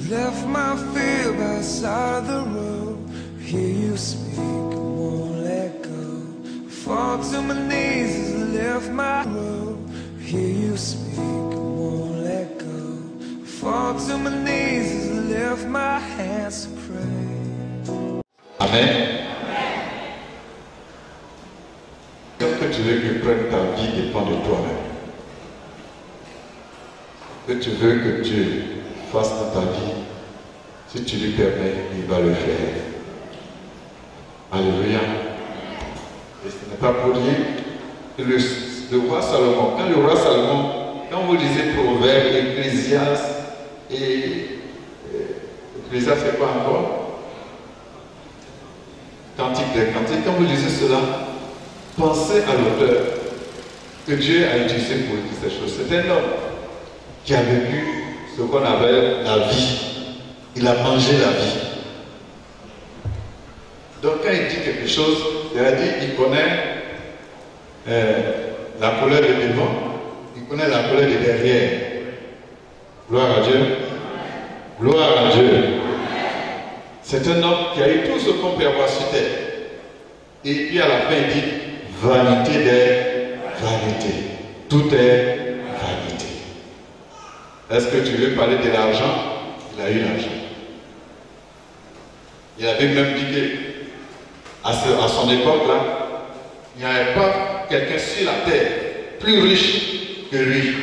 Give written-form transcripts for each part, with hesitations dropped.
left my fear by the side of the road. Hear you speak, won't let go. Fall to my knees as I left my road. Hear you speak, won't let go. Fall to my knees as I lift my hands to pray. Amen. Qu'est-ce que tu veux que prenne ta vie dépend de toi-même. Que tu veux que Dieu fasse dans ta vie, si tu lui permets, il va le faire. Alléluia. Et ce n'est pas pour dire que le roi Salomon, quand vous lisez Proverbes, Ecclésiaste et Ecclésiaste, c'est quoi encore? Cantique des Cantiques, quand vous lisez cela, pensez à l'auteur que Dieu a utilisé pour écrire ces choses. C'est un homme qui a vécu ce qu'on appelle la vie. Il a mangé la vie. Donc quand il dit quelque chose, c'est-à-dire qu'il connaît la couleur de devant, il connaît la couleur de derrière. Gloire à Dieu. Gloire à Dieu. C'est un homme qui a eu tout ce qu'on peut avoir sur terre. Et puis à la fin il dit, vanité des vanités. Tout est vanité. Est-ce que tu veux parler de l'argent? Il a eu l'argent. Il avait même dit qu'à son époque là, il n'y avait pas quelqu'un sur la terre plus riche que lui.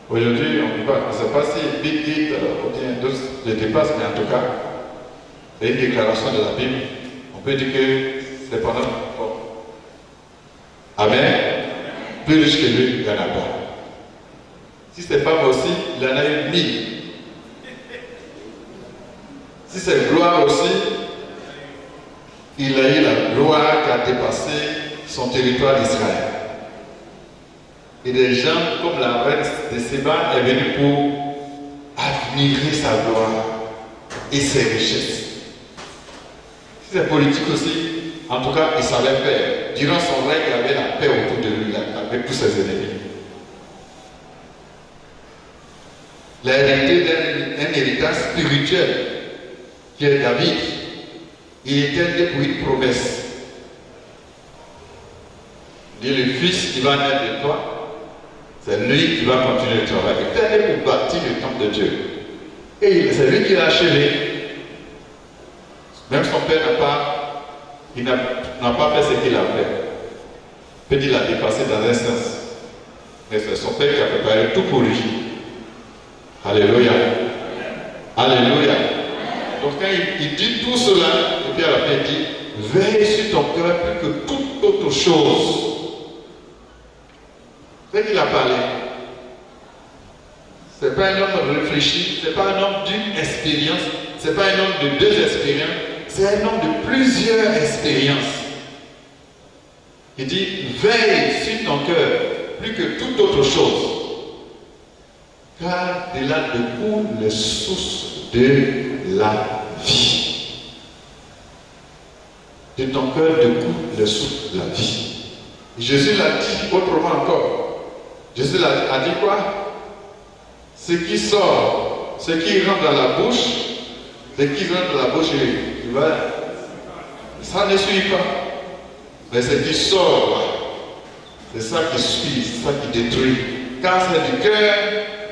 Aujourd'hui, on ne sait pas si Big Dit ou bien d'autres le dépassent, mais en tout cas, c'est une déclaration de la Bible. On peut dire que c'est pendant. Amen. Plus riche que lui, il n'y en a pas. Si c'est femme aussi, il en a eu 1000. Si c'est gloire aussi, il a eu la gloire qui a dépassé son territoire d'Israël. Et des gens comme la reine de Séba est venue pour admirer sa gloire et ses richesses. Si c'est politique aussi, en tout cas, il savait faire. Durant son règne, il avait la paix autour de lui, avec tous ses ennemis. Il a hérité d'un héritage spirituel qui est David. Il était né pour une promesse. Il dit, le fils qui va naître de toi, c'est lui qui va continuer le travail. Il était né pour bâtir le temple de Dieu. Et c'est lui qui l'a achevé. Même son père n'a pas fait ce qu'il a fait. Peut-être il l'a dépassé dans un sens. Mais c'est son père qui a préparé tout pour lui. Alléluia. Alléluia. Donc quand il dit tout cela, et puis à la fin il dit, veille sur ton cœur plus que toute autre chose. C'est qu'il a parlé. Ce n'est pas un homme réfléchi, ce n'est pas un homme d'une expérience, ce n'est pas un homme de deux expériences, c'est un homme de plusieurs expériences. Il dit, veille sur ton cœur plus que toute autre chose. Car de là coulent les sources de la vie. De ton cœur coulent les sources de la vie. Et Jésus l'a dit autrement encore. Jésus a dit quoi? Ce qui sort, ce qui rentre dans la bouche, ce qui rentre dans la bouche, ça ne suit pas. Mais ce qui sort, c'est ça qui suit, c'est ça qui détruit. Car c'est du cœur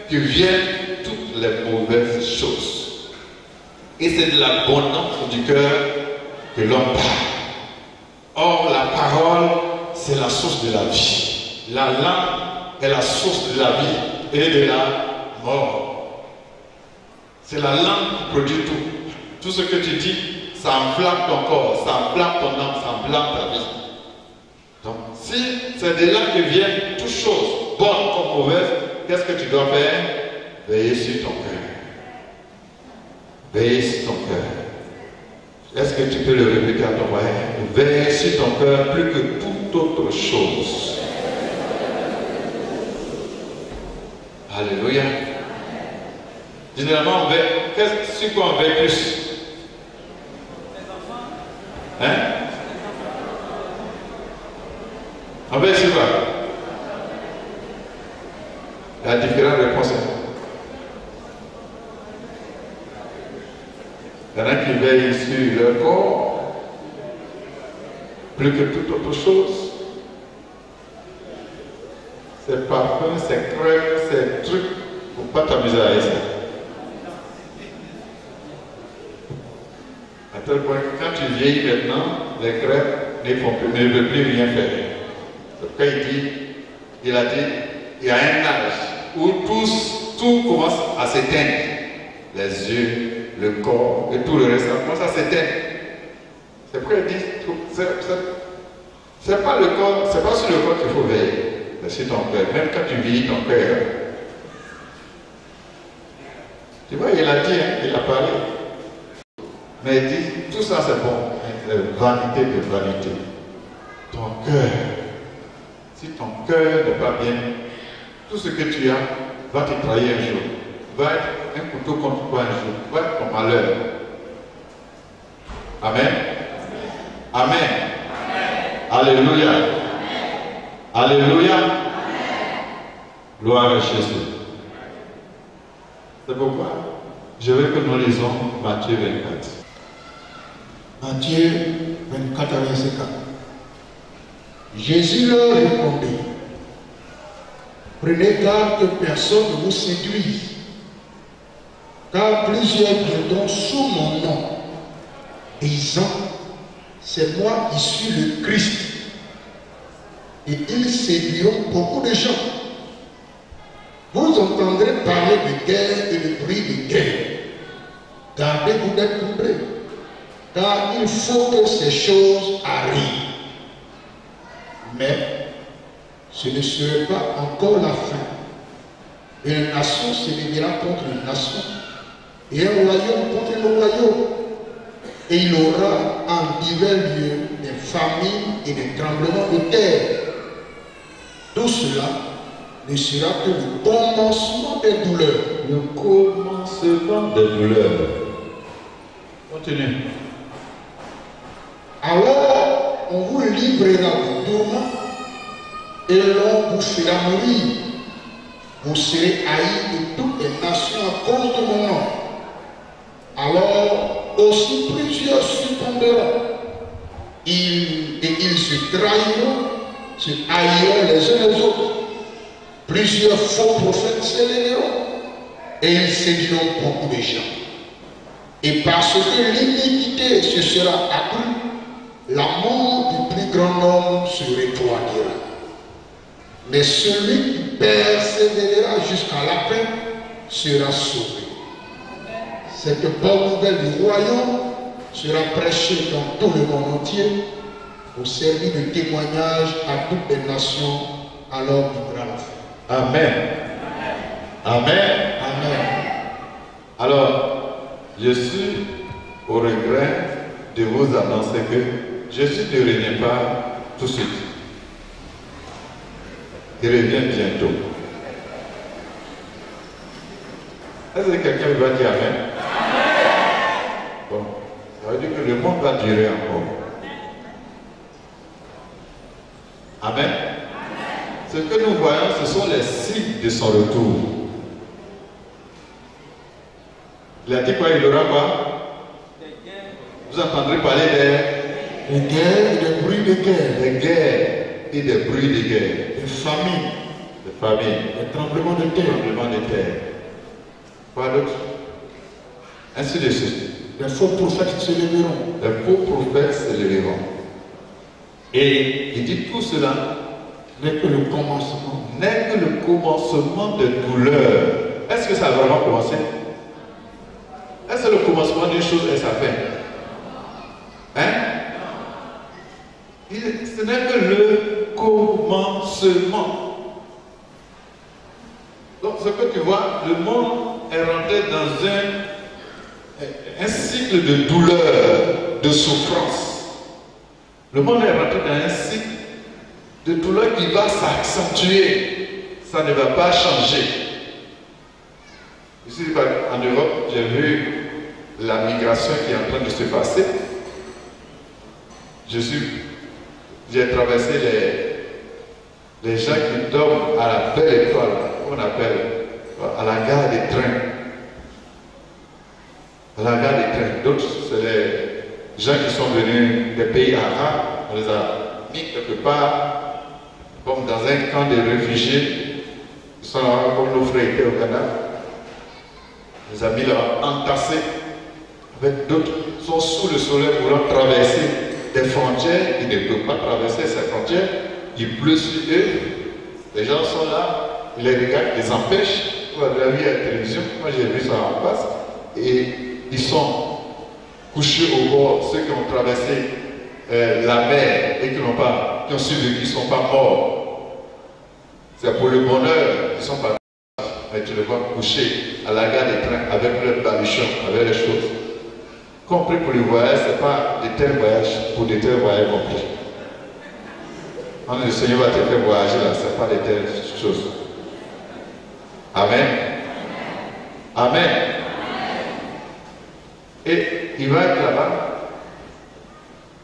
que viennent toutes les mauvaises choses. Et c'est de l'abondance du cœur que l'homme parle. Or, la parole, c'est la source de la vie. La langue est la source de la vie et de la mort. C'est la langue qui produit tout. Tout ce que tu dis, ça enflamme ton corps, ça enflamme ton âme, ça enflamme ta vie. Donc, si c'est de là que viennent toutes choses, bonnes comme mauvaises, qu'est-ce que tu dois faire? Veiller sur ton cœur. Veiller sur ton cœur. Est-ce que tu peux le répéter à ton voisin? Veille sur ton cœur plus que toute autre chose. Alléluia. Généralement, on veille. Sur quoi on veille plus? Hein? On veille sur quoi? Il y a différentes réponses. Il y en a qui veillent sur leur corps, plus que toute autre chose. Ces parfums, ces crèmes, ces trucs, il ne faut pas t'amuser à ça. À tel point que quand tu vieillis maintenant, les crèmes ne veulent plus rien faire. C'est pourquoi il a dit, il y a un âge où tout commence à s'éteindre. Les yeux, le corps et tout le reste, ça commence à s'éteindre. C'est pourquoi il dit, c'est pas le corps, c'est pas sur le corps qu'il faut veiller, mais sur ton cœur. Même quand tu vieillis ton cœur. Tu vois, il a dit, il a parlé. Mais il dit, tout ça c'est bon, vanité de vanité. Ton cœur, si ton cœur n'est pas bien, tout ce que tu as va te trahir un jour, va être un couteau contre toi un jour, va être ton malheur. Amen. Amen. Alléluia. Alléluia. Gloire à Jésus. C'est pourquoi je veux que nous lisons Matthieu 24. Matthieu 24 verset 4. Jésus leur répondit, prenez garde que personne ne vous séduise, car plusieurs viendront sous mon nom, disant, c'est moi qui suis le Christ. Et ils séduiront beaucoup de gens. Vous entendrez parler de guerre et de bruit de guerre. Gardez-vous d'être troublés, car il faut que ces choses arrivent. Mais ce ne serait pas encore la fin. Une nation se lèvera contre une nation, et un royaume contre un royaume. Et il aura en divers lieux des famines et des tremblements de terre. Tout cela ne sera que le commencement des douleurs. Le commencement des douleurs. Continue. Alors, on vous livrera au tourment et l'on vous fera mourir. Vous serez haïs de toutes les nations à cause de mon nom. Alors, aussi plusieurs succomberont. Ils se trahiront, se haïront les uns les autres. Plusieurs faux prophètes s'élèveront et ils séduiront beaucoup de gens. Et parce que l'iniquité se sera accrue, l'amour du plus grand nombre se refroidira. Mais celui qui persévérera jusqu'à la fin sera sauvé. Cette bonne nouvelle du royaume sera prêchée dans tout le monde entier pour servir de témoignage à toutes les nations à l'heure du grand fin. Amen. Amen. Amen. Alors, je suis au regret de vous annoncer que Jésus ne revient pas tout de suite. Il revient bientôt. Est-ce que quelqu'un va dire Amen? Bon, ça veut dire que le monde va durer encore. Amen. Ce que nous voyons, ce sont les signes de son retour. Il a dit quoi? Il aura quoi? Vous entendrez parler Des guerres et des bruits de guerre. des guerres et des bruits de guerre, Des famines, des famines, des tremblements de terre, tremblements de terre. Quoi d'autre? Ainsi de suite. des faux prophètes se lèveront. Les faux prophètes se lèveront. Et il dit tout cela N'est que le commencement. n'est que le commencement de douleur. Est-ce que ça a vraiment commencé? Est-ce que le commencement d'une chose est sa fin? Hein? Ce n'est que le commencement. Donc ce que tu vois, le monde est rentré dans un cycle de douleur, de souffrance. Le monde est rentré dans un cycle de douleur qui va s'accentuer. Ça ne va pas changer. Ici, en Europe, j'ai vu la migration qui est en train de se passer. J'ai traversé les gens qui dorment à la belle étoile, on appelle, à la gare des trains. la gare des trains. D'autres, c'est les gens qui sont venus des pays arabes. On les a mis quelque part, comme dans un camp de réfugiés. Ils sont là, comme nos frères étaient au Ghana. On les a mis là, entassés. Avec d'autres qui sont sous le soleil voulant traverser des frontières. Ils ne peuvent pas traverser ces frontières. Il pleut sur eux. Les gens sont là, ils les regardent, ils les empêchent. Vous avez vu à la télévision, moi j'ai vu ça en face. Et ils sont couchés au bord, ceux qui ont traversé la mer et qui ont survécu, qui ne sont pas morts. C'est pour le bonheur qu'ils sont pas morts. Mais tu les vois couchés à la gare des trains avec leurs baluchons, avec les choses. Compris pour le voyage, ce n'est pas de tels voyages pour de tels voyages compris. Quand le Seigneur va te faire voyager là, ce n'est pas de telles choses. Amen. Amen. Et il va être là-bas.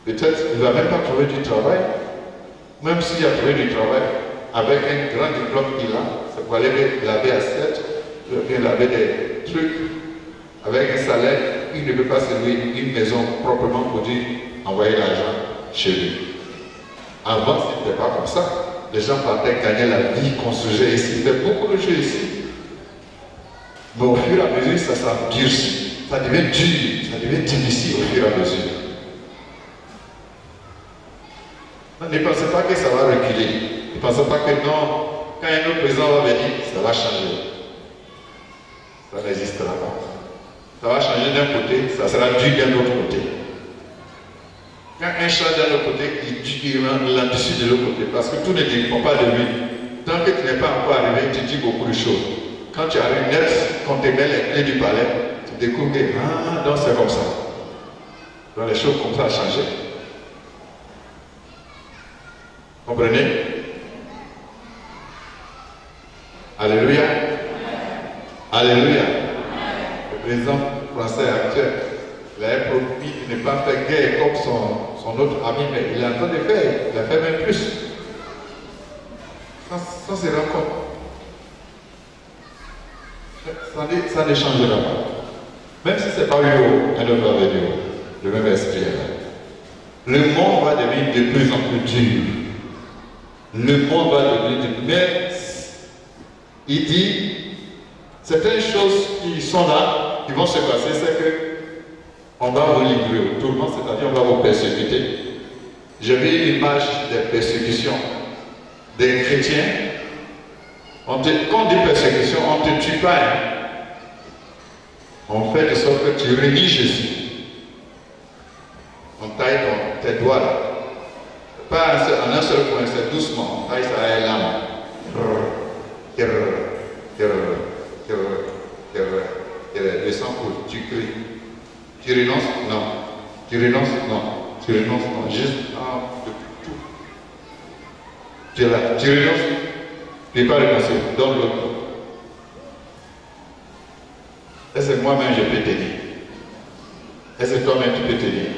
Peut-être qu'il ne va même pas trouver du travail. Même s'il a trouvé du travail, avec un grand diplôme qu'il a, c'est pour aller laver assiette, bien laver des trucs, avec un salaire, il ne peut pas se louer une maison proprement pour dire envoyer l'argent chez lui. Avant, ce n'était pas comme ça. Les gens partaient gagner la vie, construisaient ici. Il y avait beaucoup de choses ici. Mais au fur et à mesure, ça s'endurcit. Ça devient dur, ça devient difficile au fur et à mesure. Ne pensez pas que ça va reculer. Ne pensez pas que non, quand un autre président va venir, ça va changer. Ça n'existera pas. Ça va changer d'un côté, ça sera dur d'un autre côté. Quand un change d'un autre côté, il rend l'ambitieux de l'autre côté. Parce que tout ne dépend pas de lui. Tant que tu n'es pas encore arrivé, tu dis beaucoup de choses. Quand tu arrives net, quand tu mets les clés du palais, tu découvres que, ah, donc c'est comme ça. Donc les choses comme ça ont changé. Comprenez? Alléluia. Alléluia. Le président français actuel, il a promis de ne pas faire guerre comme son autre ami, mais il est en train de faire. Il a fait même plus. Ça se rend compte. Ça ne changera pas. Même si ce n'est pas eu un autre va venir. Le même esprit est là. Le monde va devenir de plus en plus dur. Le monde va devenir dur. Mais il dit, certaines choses qui sont là, qui vont se passer, c'est que on va vous livrer au tourment, c'est-à-dire on va vous persécuter. J'ai vu une image des persécutions des chrétiens. Quand on dit persécution, on ne te tue pas. Hein. On fait de sorte que tu réunis Jésus. On taille tes doigts là. Pas en un seul point, c'est doucement. On taille ça à l'âme. Le sang coule, tu cries. Tu renonces? Non. Tu renonces? Non. Tu renonces? Non. Juste, tout. Tu es là. Tu renonces? Tu n'es pas renoncé. Donne l'autre. Est-ce que moi-même je peux tenir? Est-ce que toi-même tu peux tenir?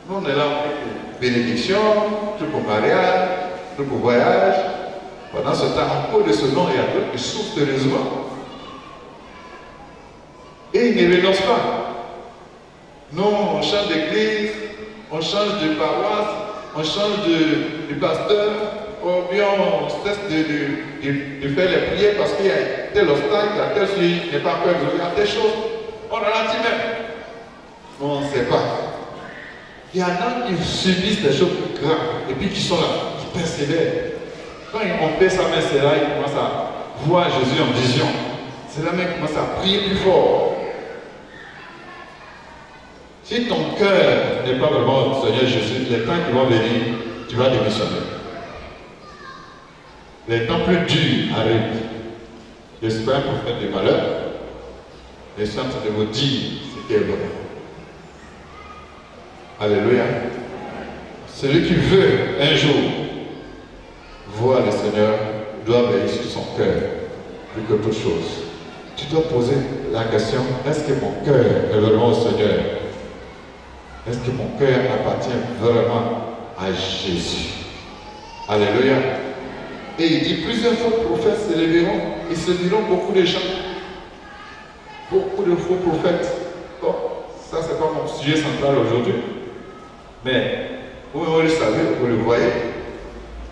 Nous on est là pour bénédiction, tout pour mariage, tout pour voyage. Pendant ce temps, à cause de ce nom, il y a d'autres qui souffrent sérieusement. Et ils ne renoncent pas. Nous, on change d'église, on change de paroisse, on change de pasteur, ou bien on cesse de faire les prières parce qu'il y a tel obstacle, il y a tel sujet qui n'est pas encore résolu, il y a telle chose. On ralentit même. On ne sait pas. Il y en a qui subissent des choses plus graves et puis qui sont là, qui persévèrent. Quand on fait sa main, c'est là, ils commencent à voir Jésus en vision. C'est là même qu'ils commencent à prier plus fort. Si ton cœur n'est pas vraiment Seigneur Jésus, les temps qui vont venir, tu vas démissionner. Les temps plus durs arrivent. J'espère pour faire des malheurs. Les saints de vous dire ce qui est vrai. Alléluia. Celui qui veut un jour voir le Seigneur doit veiller sur son cœur plus que toute chose. Tu dois poser la question, est-ce que mon cœur est vraiment au Seigneur? Est-ce que mon cœur appartient vraiment à Jésus? Alléluia. Et il dit plusieurs fois, prophètes se lèveront et se diront beaucoup de gens. Beaucoup de faux prophètes. Bon, ça c'est pas mon sujet central aujourd'hui. Mais vous le savez, vous le voyez.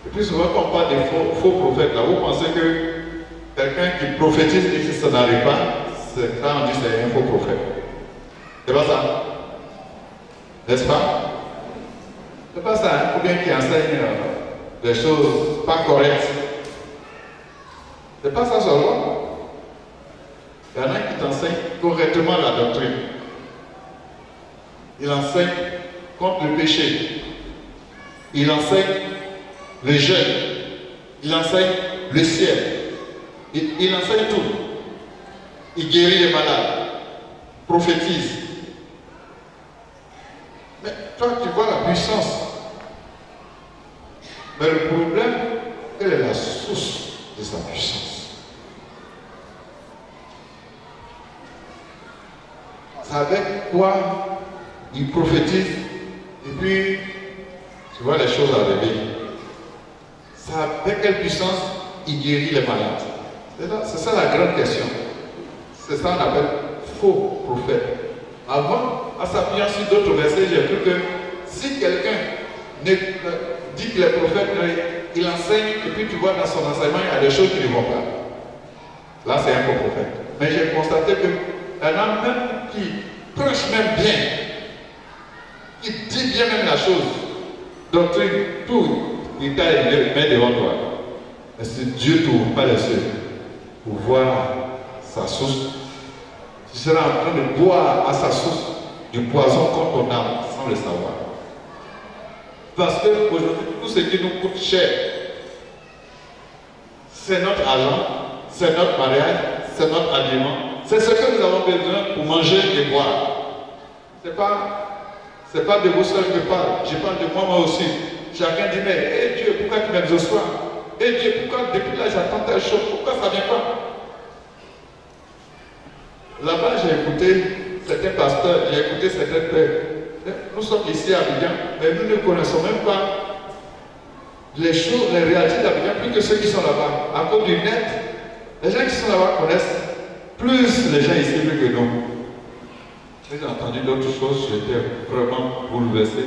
Et puis souvent quand on parle des faux prophètes, là, vous pensez que quelqu'un qui prophétise et que ça n'arrive pas, c'est quand on dit c'est un faux prophète. C'est pas ça? N'est-ce pas? C'est pas ça, hein? Ou bien qui enseigne des choses pas correctes. C'est pas ça seulement. Il y en a qui t'enseignent correctement la doctrine. Il enseigne contre le péché. Il enseigne le jeûne. Il enseigne le ciel. Il enseigne tout. Il guérit les malades. Prophétise. Mais toi, tu vois la puissance. Mais le problème, quelle est la source de sa puissance? C'est avec quoi il prophétise et puis tu vois les choses arriver. C'est avec quelle puissance il guérit les malades. C'est ça la grande question. C'est ça qu'on appelle faux prophète. Avant, en s'appuyant sur d'autres versets, j'ai cru que si quelqu'un dit qu'il est prophète, il enseigne et puis tu vois dans son enseignement, il y a des choses qui ne vont pas. Là, c'est un faux prophète. Mais j'ai constaté que il y en a même qui prêche même bien, qui dit bien même la chose, doctrine, tout, il t'a met devant toi. Mais si Dieu ne t'ouvre pas les yeux pour voir sa source, tu seras en train de boire à sa source du poison contre ton âme sans le savoir. Parce que aujourd'hui, tout ce qui nous coûte cher, c'est notre argent, c'est notre mariage, c'est notre aliment, c'est ce que nous avons besoin pour manger et boire. C'est pas de vous seuls que je parle, je parle de moi aussi. Chacun dit, mais Dieu, pourquoi tu m'exauces pas? Dieu, pourquoi depuis là j'attends telle chose? Pourquoi ça ne vient pas? Là-bas, j'ai écouté certains pasteurs, j'ai écouté certains pères. Nous sommes ici à Abidjan, mais nous ne connaissons même pas les choses, les réalités d'Abidjan, plus que ceux qui sont là-bas. À cause du net, les gens qui sont là-bas connaissent plus les gens ici plus que nous. J'ai entendu d'autres choses, j'étais vraiment bouleversé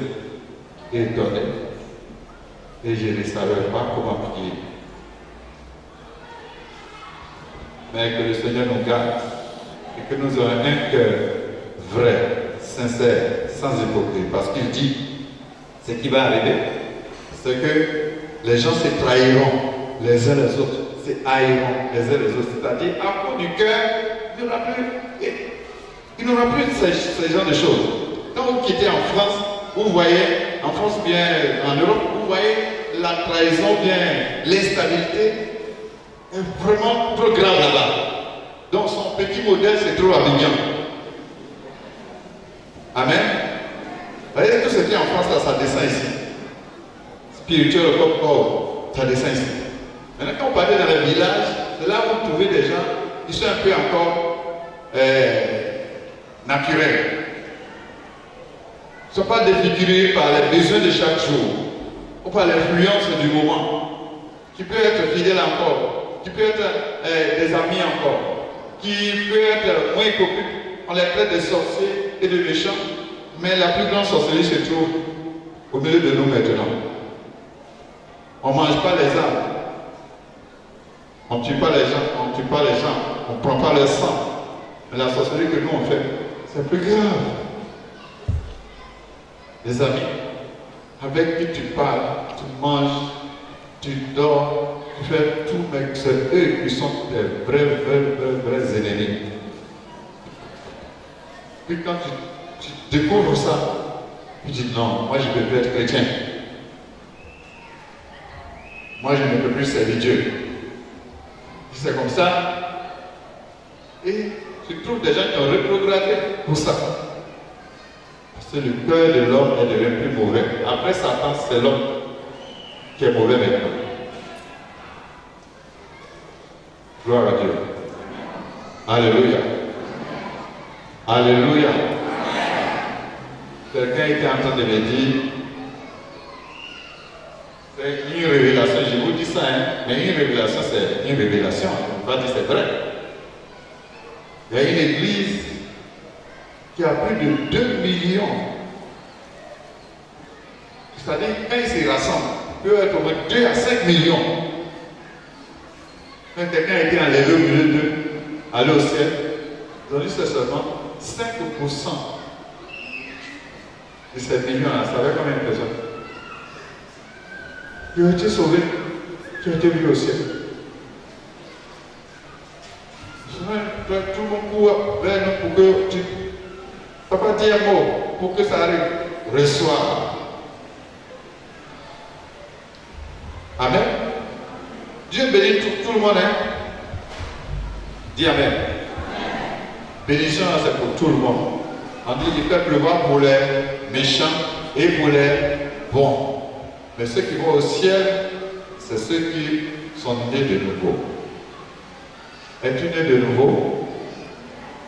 et étonné. Et je ne savais pas comment prier. Mais que le Seigneur nous garde et que nous ayons un cœur vrai, sincère, sans hypocrisie. Parce qu'il dit, ce qui va arriver, c'est que les gens se trahiront les uns les autres, se haïront les uns les autres. C'est-à-dire, à cause du cœur, il n'y aura plus ce genre de choses. Quand vous quittez en France, vous voyez, en France bien en Europe, vous voyez la trahison, bien l'instabilité est vraiment trop grave là-bas. Donc son petit modèle, c'est trop Abidjan. Amen. Vous voyez, tout ce qui est en France, là, ça descend ici. Spirituel comme corps, ça descend ici. Maintenant, quand on parle dans les villages, c'est là où vous trouvez des gens qui sont un peu encore naturels. Ils ne sont pas défigurés par les besoins de chaque jour ou par l'influence du moment. Qui peut être fidèle encore, qui peut être des amis encore, qui peut être moins hypocrite. On les traite de sorciers et de méchants, mais la plus grande sorcellerie se trouve au milieu de nous maintenant. On ne mange pas les âmes, on ne tue pas les gens, on ne prend pas le sang. Mais la sorcellerie que nous on fait, c'est plus grave. Les amis, avec qui tu parles, tu manges, tu dors, tu fais tout, mais c'est eux qui sont des vrais ennemis. Puis quand tu découvres ça, tu dis non, moi je ne peux plus être chrétien. Moi je ne peux plus servir Dieu. C'est comme ça. Et tu trouves des gens qui ont rétrogradé pour ça. Parce que le cœur de l'homme est devenu plus mauvais. Après Satan, c'est l'homme qui est mauvais maintenant. Gloire à Dieu. Alléluia. Alléluia. Quelqu'un était en train de me dire, c'est une révélation, je vous dis ça, hein, mais une révélation, c'est une révélation. On va dire c'est vrai. Il y a une église qui a plus de 2 millions. C'est-à-dire, quand ils se rassemblent, il peut être au moins 2 à 5 millions. Quand quelqu'un a été enlevé au milieu d'eux, aller au ciel, ils ont dit c'est seulement 5% de 7 millions-là. Ça fait combien de personnes? Tu as été sauvé, tu as été vu au ciel. Tout le monde court vers nous pour que tu. Papa dit un mot pour que ça arrive. Reçois. Amen. Dieu bénit tout le monde. Hein? Dis Amen. Bénédiction, c'est pour tout le monde. On dit qu'il peut pleuvoir pour les méchants et pour les bons. Mais ceux qui vont au ciel, c'est ceux qui sont nés de nouveau. Es-tu né de nouveau?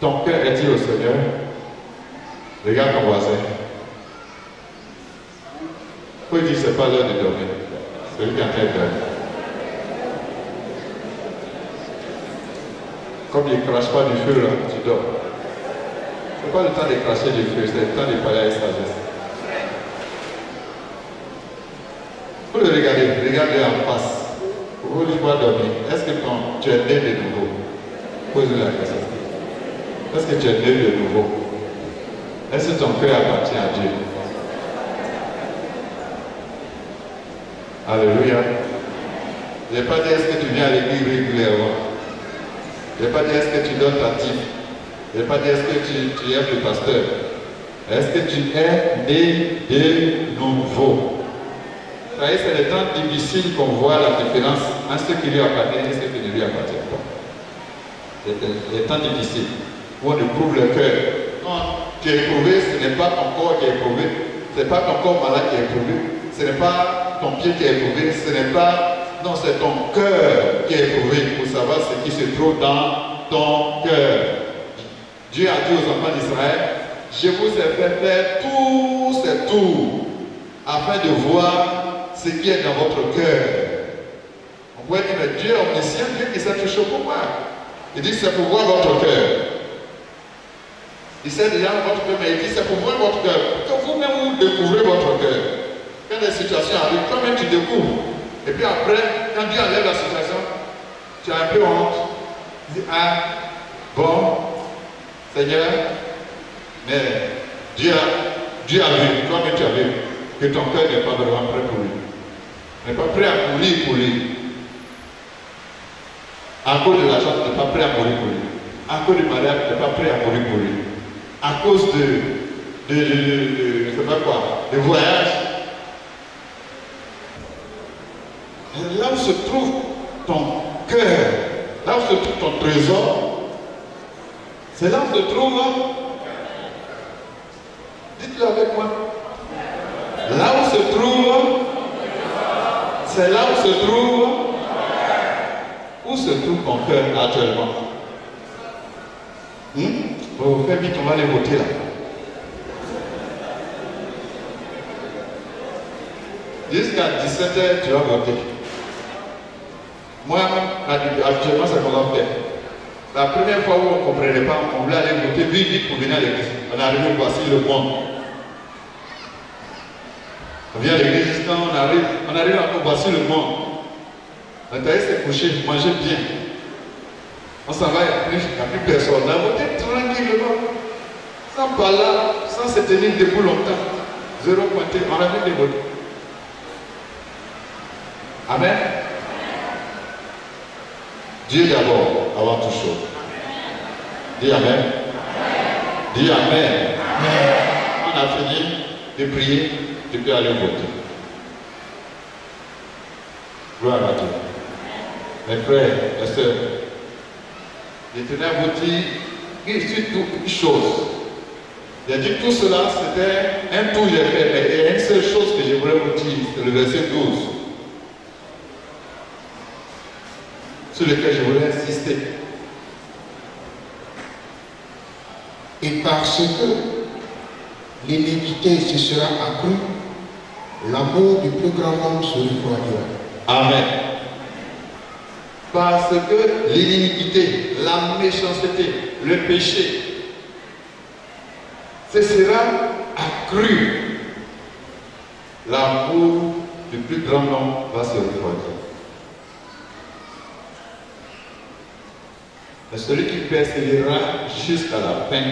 Ton cœur est-il au Seigneur? Regarde ton voisin. Pourquoi il dit que ce n'est pas l'heure de dormir? C'est lui qui est en train de dormir. Comme il ne crache pas du feu, là, tu dors. Ce n'est pas le temps de cracher du feu, c'est le temps de parler avec sagesse. Vous le regardez en face. Vous lui voir dormir. Est-ce que tu es né de nouveau? Posez la question. Est-ce que tu es né de nouveau? Est-ce que ton cœur appartient à Dieu? Alléluia. Je n'ai pas dit est-ce que tu viens à l'église régulièrement. Je n'ai pas dit est-ce que tu donnes ta dîme. Je n'ai pas dit est-ce que tu aimes le pasteur. Est-ce que tu es né de nouveau? Vous savez, c'est les temps difficiles qu'on voit la différence entre ce qui lui appartient et ce qui ne lui appartient pas. C'est les temps difficiles où on éprouve le cœur. Quand tu es éprouvé, ce n'est pas ton corps qui est éprouvé, ce n'est pas ton corps malade qui est éprouvé, ce n'est pas ton pied qui est éprouvé, ce n'est pas. Non, c'est ton cœur qui est éprouvé pour savoir ce qui se trouve dans ton cœur. Dieu a dit aux enfants d'Israël, je vous ai fait faire tous ces tours afin de voir ce qui est dans votre cœur. On pourrait dire, mais Dieu est omniscient, Dieu qui sait tout chose pour moi. Il dit, c'est pour voir votre cœur. Il sait déjà votre cœur, mais il dit, c'est pour voir votre cœur. Que vous-même vous découvrez votre cœur. Quand les situations arrivent, toi-même tu découvres. Et puis après, quand Dieu enlève la situation, tu as un peu honte. Tu dis, ah, bon, Seigneur, mais Dieu a vu, toi-même tu as vu, que ton cœur n'est pas vraiment prêt pour lui. N'est pas prêt à mourir pour lui. À cause de l'argent, tu n'es pas prêt à mourir pour lui. À cause du mariage, tu n'es pas prêt à mourir pour lui. À cause de je sais pas quoi, de voyage. Et là où se trouve ton cœur, là où se trouve ton trésor, c'est là où se trouve. Dites-le avec moi. Là où se trouve, c'est là où se trouve. Où se trouve ton cœur actuellement? Bon, fais vite, on va aller voter là. Jusqu'à 17h, tu vas voter. Moi, actuellement, c'est qu'on va faire. La première fois où on ne comprenait pas, on voulait aller voter vite pour venir à l'église. On est arrivé, voici le monde. On vient à l'église, quand on arrive encore, voici le monde. On est allé se coucher, manger bien. On s'en va, il n'y a plus personne. On a voté tranquillement, sans parler, sans se tenir debout longtemps. Zéro pointé, on a vu des votes. Amen. Dieu d'abord, avant toute chose. Dis Amen. Dis Amen. On a fini de prier, tu peux aller voter. Gloire à Dieu. Mes frères, mes soeurs, je tenais à vous dire une chose. J'ai dit tout cela, c'était un tour que j'ai fait, mais il y a une seule chose que je voulais vous dire, c'est le verset 12. Sur lequel je voulais insister. Et parce que l'iniquité se sera accrue, l'amour du plus grand nombre se refroidira. Amen. Parce que l'iniquité, la méchanceté, le péché, ce sera accru. L'amour du plus grand nombre va se refroidir. Mais celui qui persévérera jusqu'à la fin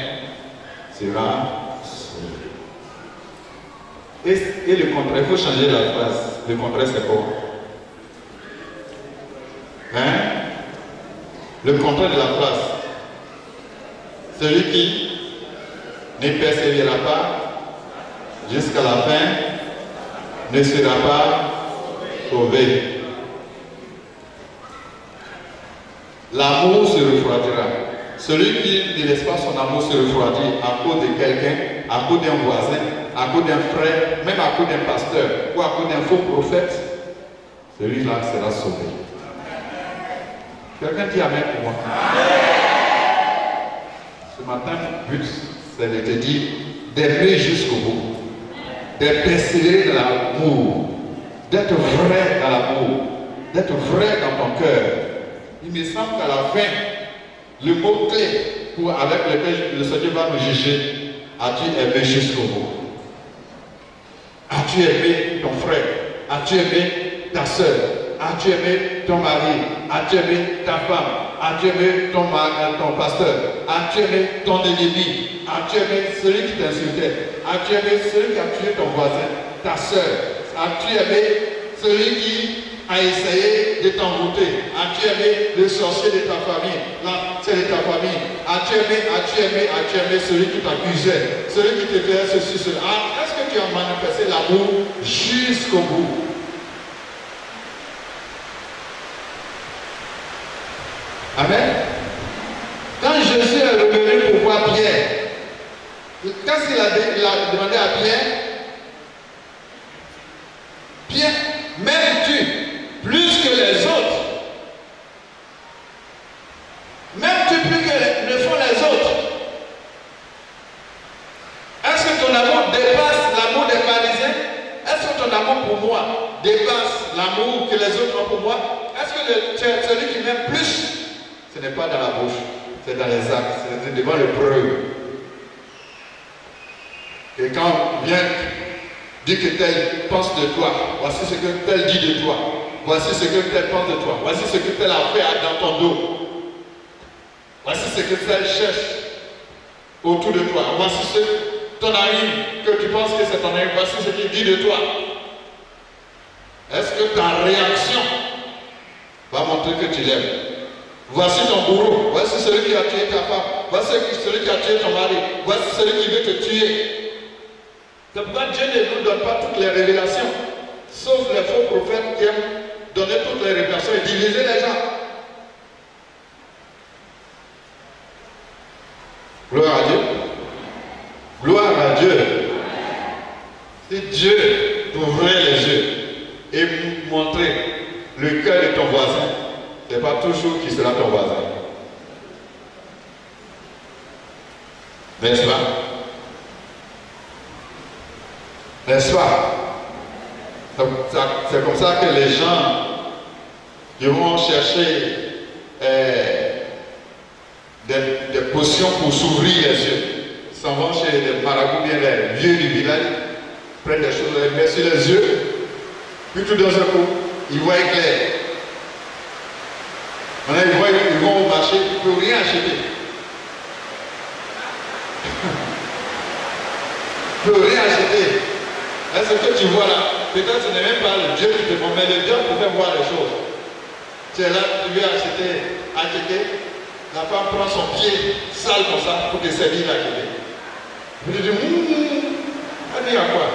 sera sauvé. Et le contraire, il faut changer la phrase. Le contraire, c'est quoi? Hein? Le contraire de la phrase. Celui qui ne persévérera pas jusqu'à la fin ne sera pas sauvé. L'amour se refroidira. Celui qui ne laisse pas son amour se refroidir à cause de quelqu'un, à cause d'un voisin, à cause d'un frère, même à cause d'un pasteur ou à cause d'un faux prophète, celui-là sera sauvé. Quelqu'un dit amen pour moi. Ce matin, le but, c'est de te dire d'aimer jusqu'au bout, de persévérer dans l'amour, d'être vrai dans l'amour, d'être vrai dans ton cœur. Il me semble qu'à la fin, le mot-clé avec lequel le Seigneur va nous juger, as-tu aimé jusqu'au bout? As-tu aimé ton frère? As-tu aimé ta soeur? As-tu aimé ton mari? As-tu aimé ta femme? As-tu aimé ton pasteur? As-tu aimé ton ennemi? As-tu aimé celui qui t'insultait? As-tu aimé celui qui a tué ton voisin, ta soeur? As-tu aimé celui qui a essayé de t'envoûter? As-tu aimé le sorcier de ta famille, c'est de ta famille? As-tu aimé celui qui t'accusait, celui qui te faisait ceci, cela? Est-ce que tu as manifesté l'amour jusqu'au bout? Amen. Quand Jésus est revenu pour voir Pierre, qu'est-ce qu'il a demandé à Pierre? Pierre, m'aimes-tu plus que les autres? M'aimes-tu plus que le font les autres? Est-ce que ton amour dépasse l'amour des pharisiens? Est-ce que ton amour pour moi dépasse l'amour que les autres ont pour moi? Est-ce que celui qui m'aime plus, ce n'est pas dans la bouche, c'est dans les actes, c'est devant le preuve. Et quand vient dire que tel pense de toi, voici ce que tel dit de toi, voici ce que tel pense de toi, voici ce que tel a fait dans ton dos, voici ce que tel cherche autour de toi, voici ton ami que tu penses que c'est ton ami, voici ce qu'il dit de toi. Est-ce que ta réaction va montrer que tu l'aimes? Voici ton bourreau, voici celui qui a tué ta femme, voici celui qui a tué ton mari, voici celui qui veut te tuer. C'est pourquoi Dieu ne nous donne pas toutes les révélations, sauf les faux prophètes qui aiment donner toutes les révélations et diviser les gens. Gloire à Dieu. Gloire à Dieu. Si Dieu t'ouvrait les yeux et montrer le cœur de ton voisin, ce n'est pas toujours qui sera ton voisin. N'est-ce pas? N'est-ce pas? C'est comme ça que les gens qui vont chercher des potions pour s'ouvrir les yeux, s'en vont chez les marabouts, bien les vieux du village, prennent des choses, les mettent sur les yeux, puis tout d'un coup, ils voient clair. Maintenant, ils vont au marché, ils ne peuvent rien acheter. Ils ne peuvent rien acheter. Est-ce que tu vois là? Peut-être ce n'est même pas le Dieu qui te montre, mais le Dieu peut faire voir les choses. Tu es là, tu veux acheter, la femme prend son pied sale comme ça pour te servir l'acheter. Tu te dis, elle dit à quoi?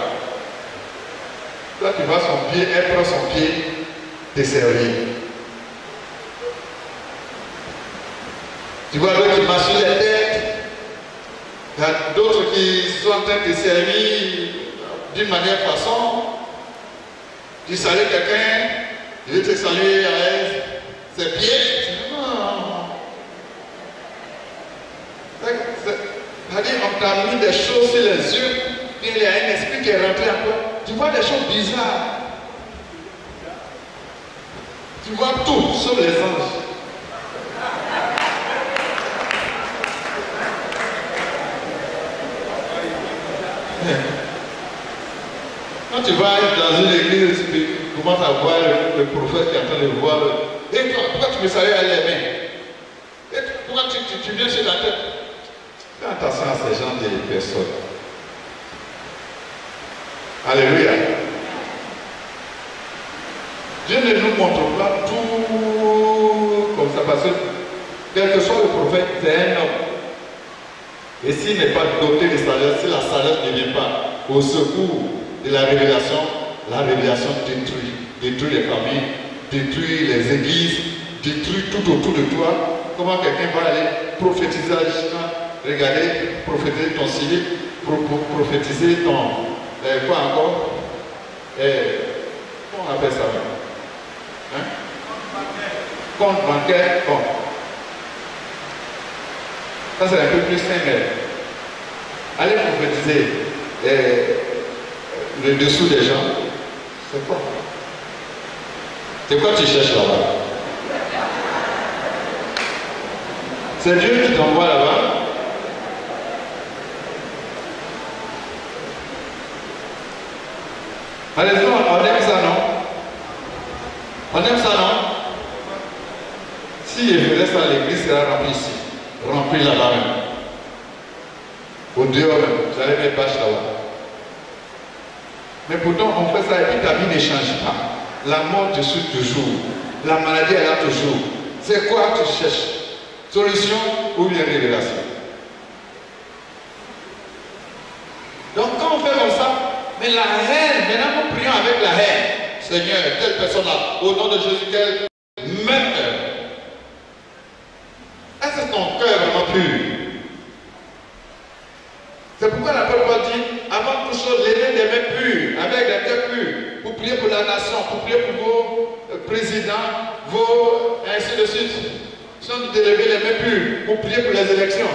Toi, tu vois son pied, elle prend son pied, te servir. Tu vois l'autre qui marche sur les têtes, il y a d'autres qui sont en train de te servir d'une manière façon. Tu salues quelqu'un, il veut te saluer avec ses pieds. Non. C'est-à-dire, on t'a mis des choses sur les yeux, puis il y a un esprit qui est rentré encore. Tu vois des choses bizarres. Tu vois tout, sauf les anges. commences à voir le prophète qui est en train de voir. Et toi, pourquoi tu me savais à les mains? Et toi, pourquoi tu viens sur la tête? Fais attention à ces gens de personnes. Alléluia. Dieu ne nous montre pas tout comme ça parce que quel que soit le prophète, c'est un homme. Et s'il n'est pas doté de sagesse, si la sagesse ne vient pas au secours de la révélation détruit les familles, détruit les églises, détruit tout autour de toi. Comment quelqu'un va aller prophétiser à l'Ishma, regarder, prophétiser ton civil, prophétiser ton... quoi encore? Comment on appelle ça? Hein? Compte bancaire, compte. Ça c'est un peu plus simple. Allez prophétiser le dessous des gens. C'est quoi? C'est quoi tu cherches là-bas? C'est Dieu qui t'envoie là-bas. Allez-y, on aime ça, non? On aime ça, non? Si je faisais ça, l'église sera remplie ici. Remplie là-bas même. Au dehors même. Vous allez mettre bâche là-bas. Mais pourtant, on fait ça et puis ta vie ne change pas. La mort te suit toujours. La maladie est là toujours. C'est quoi tu cherches? Solution ou bien révélation? Donc quand on fait comme ça, mais la haine, maintenant nous prions avec la haine. Seigneur, telle personne-là, au nom de Jésus, qu'elle meurt. Est-ce que ton cœur est vraiment pur? C'est pourquoi la parole dit, avant toute chose, levez des mains pures, avec des cœurs purs, pour prier pour la nation, pour prier pour vos présidents, vos... ainsi de suite. Nous sommes de lever les mains pures, pour prier pour les élections.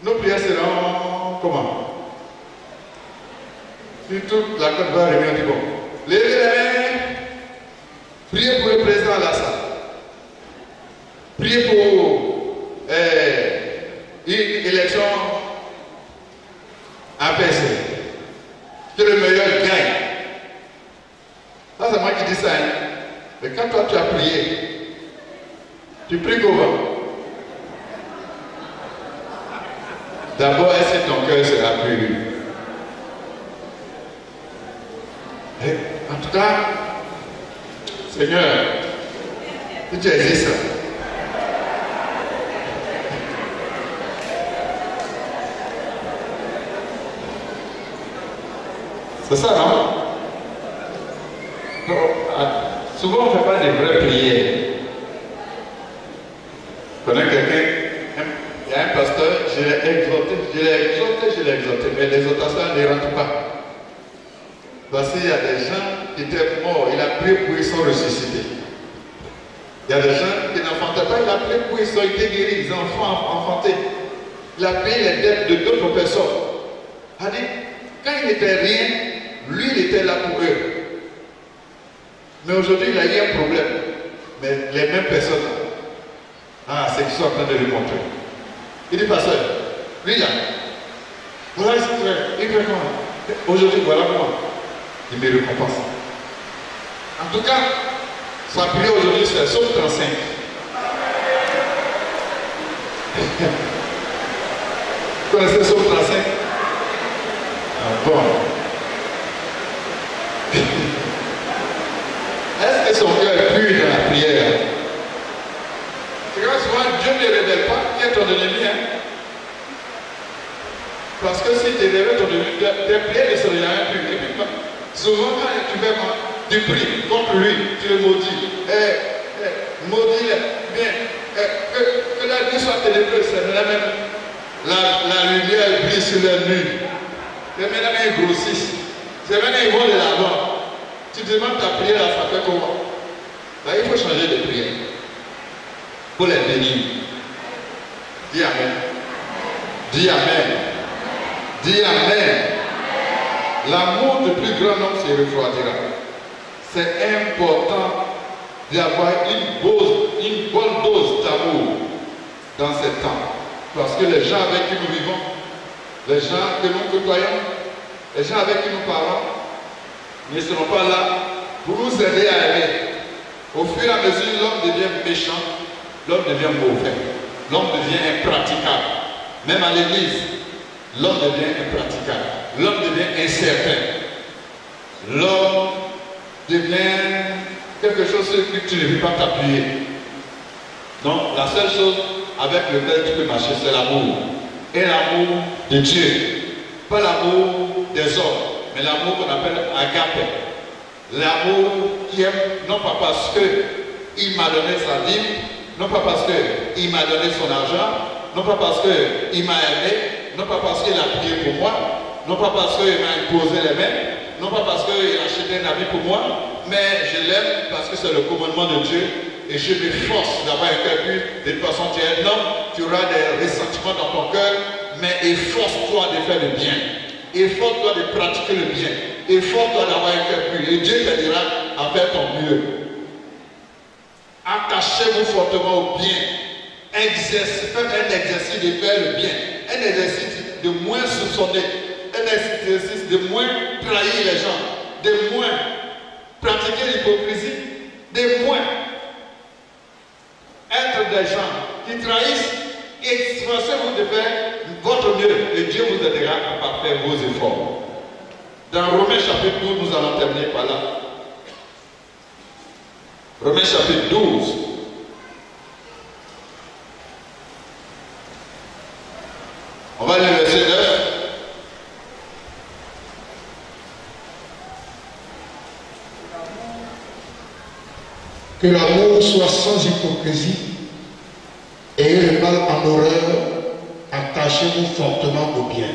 Nos prières seront comment? Si toute la Côte va revenir du bon. Levez les mains, priez pour le président Alassane. Priez pour une élection apaisée. Que le meilleur gagne. Ça, c'est moi qui dis ça. Hein. Mais quand toi tu as prié, tu pries comment? D'abord, est-ce que ton cœur sera pur? En tout cas, Seigneur, si tu existes, c'est ça, non? Souvent, on ne fait pas des vraies prières. Je connais quelqu'un, il y a un pasteur, je l'ai exhorté, mais l'exhortation ne rentre pas. Parce qu'il y a des gens qui étaient morts, il a prié pour ils sont ressuscités. Il y a des gens qui n'enfantaient pas, il a prié pour ils ont été guéris, les enfants enfantés. Il a payé les dettes de d'autres personnes. Il a dit, quand il n'était rien, lui il était là pour eux. Mais aujourd'hui il a eu un problème. Mais les mêmes personnes, c'est qu'ils sont en train de lui montrer. Il dit, pasteur, lui là, voilà ce qu'il fait, il fait comment? Aujourd'hui, voilà comment. Il me récompense. En tout cas, sa prière aujourd'hui, c'est Somme 35. Vous connaissez Somme 35? Bon. Est-ce que son cœur est pur dans la prière? C'est que souvent Dieu ne révèle pas qui est ton ennemi. Hein? Parce que si tu révèles ton ennemi, tes prières ne seront jamais pures. Et puis, souvent, quand tu fais quoi? Tu pries contre lui, tu le maudis. Maudis-le. Bien. Que la nuit soit ténébreuse, c'est même la lumière brille sur la nuit. C'est maintenant ils grossissent. C'est maintenant ils vont de l'avant. Tu demandes ta prière, ça fait comment? Là, il faut changer de prière. Pour les bénir. Dis Amen. Dis Amen. Dis Amen. L'amour du plus grand homme se refroidira. C'est important d'avoir une bonne dose d'amour dans ces temps. Parce que les gens avec qui nous vivons, les gens que nous côtoyons, les gens avec qui nous parlons, ne seront pas là pour nous aider à aimer. Au fur et à mesure, l'homme devient méchant, l'homme devient mauvais, l'homme devient impraticable. Même à l'église, l'homme devient impraticable, l'homme devient incertain. L'homme devient quelque chose sur lequel tu ne peux pas t'appuyer. Donc, la seule chose avec laquelle tu peux marcher, c'est l'amour. Et l'amour de Dieu. Pas l'amour des hommes, mais l'amour qu'on appelle agape. L'amour qui aime, non pas parce qu'il m'a donné sa vie, non pas parce qu'il m'a donné son argent, non pas parce qu'il m'a aimé, non pas parce qu'il a prié pour moi, non pas parce qu'il m'a imposé les mains, non pas parce qu'il a acheté un habit pour moi, mais je l'aime parce que c'est le commandement de Dieu et je m'efforce d'avoir un cœur pur. De toute façon, tu es un homme, tu auras des ressentiments dans ton cœur, mais efforce-toi de faire le bien. Efforce-toi de pratiquer le bien. Efforce-toi d'avoir un cœur pur. Et Dieu t'aidera à faire ton mieux. Attachez-vous fortement au bien. Faites un exercice de faire le bien. Un exercice de moins soupçonner. Un exercice de moins trahir les gens. De moins pratiquer l'hypocrisie. De moins être des gens qui trahissent. Esforcez-vous de faire votre mieux et Dieu vous aidera à parfaire vos efforts. Dans Romains chapitre 12, nous allons terminer par là. Romains chapitre 12. On va lire le verset 9. Que l'amour soit sans hypocrisie. Ayez le mal en horreur, attachez-vous fortement au bien.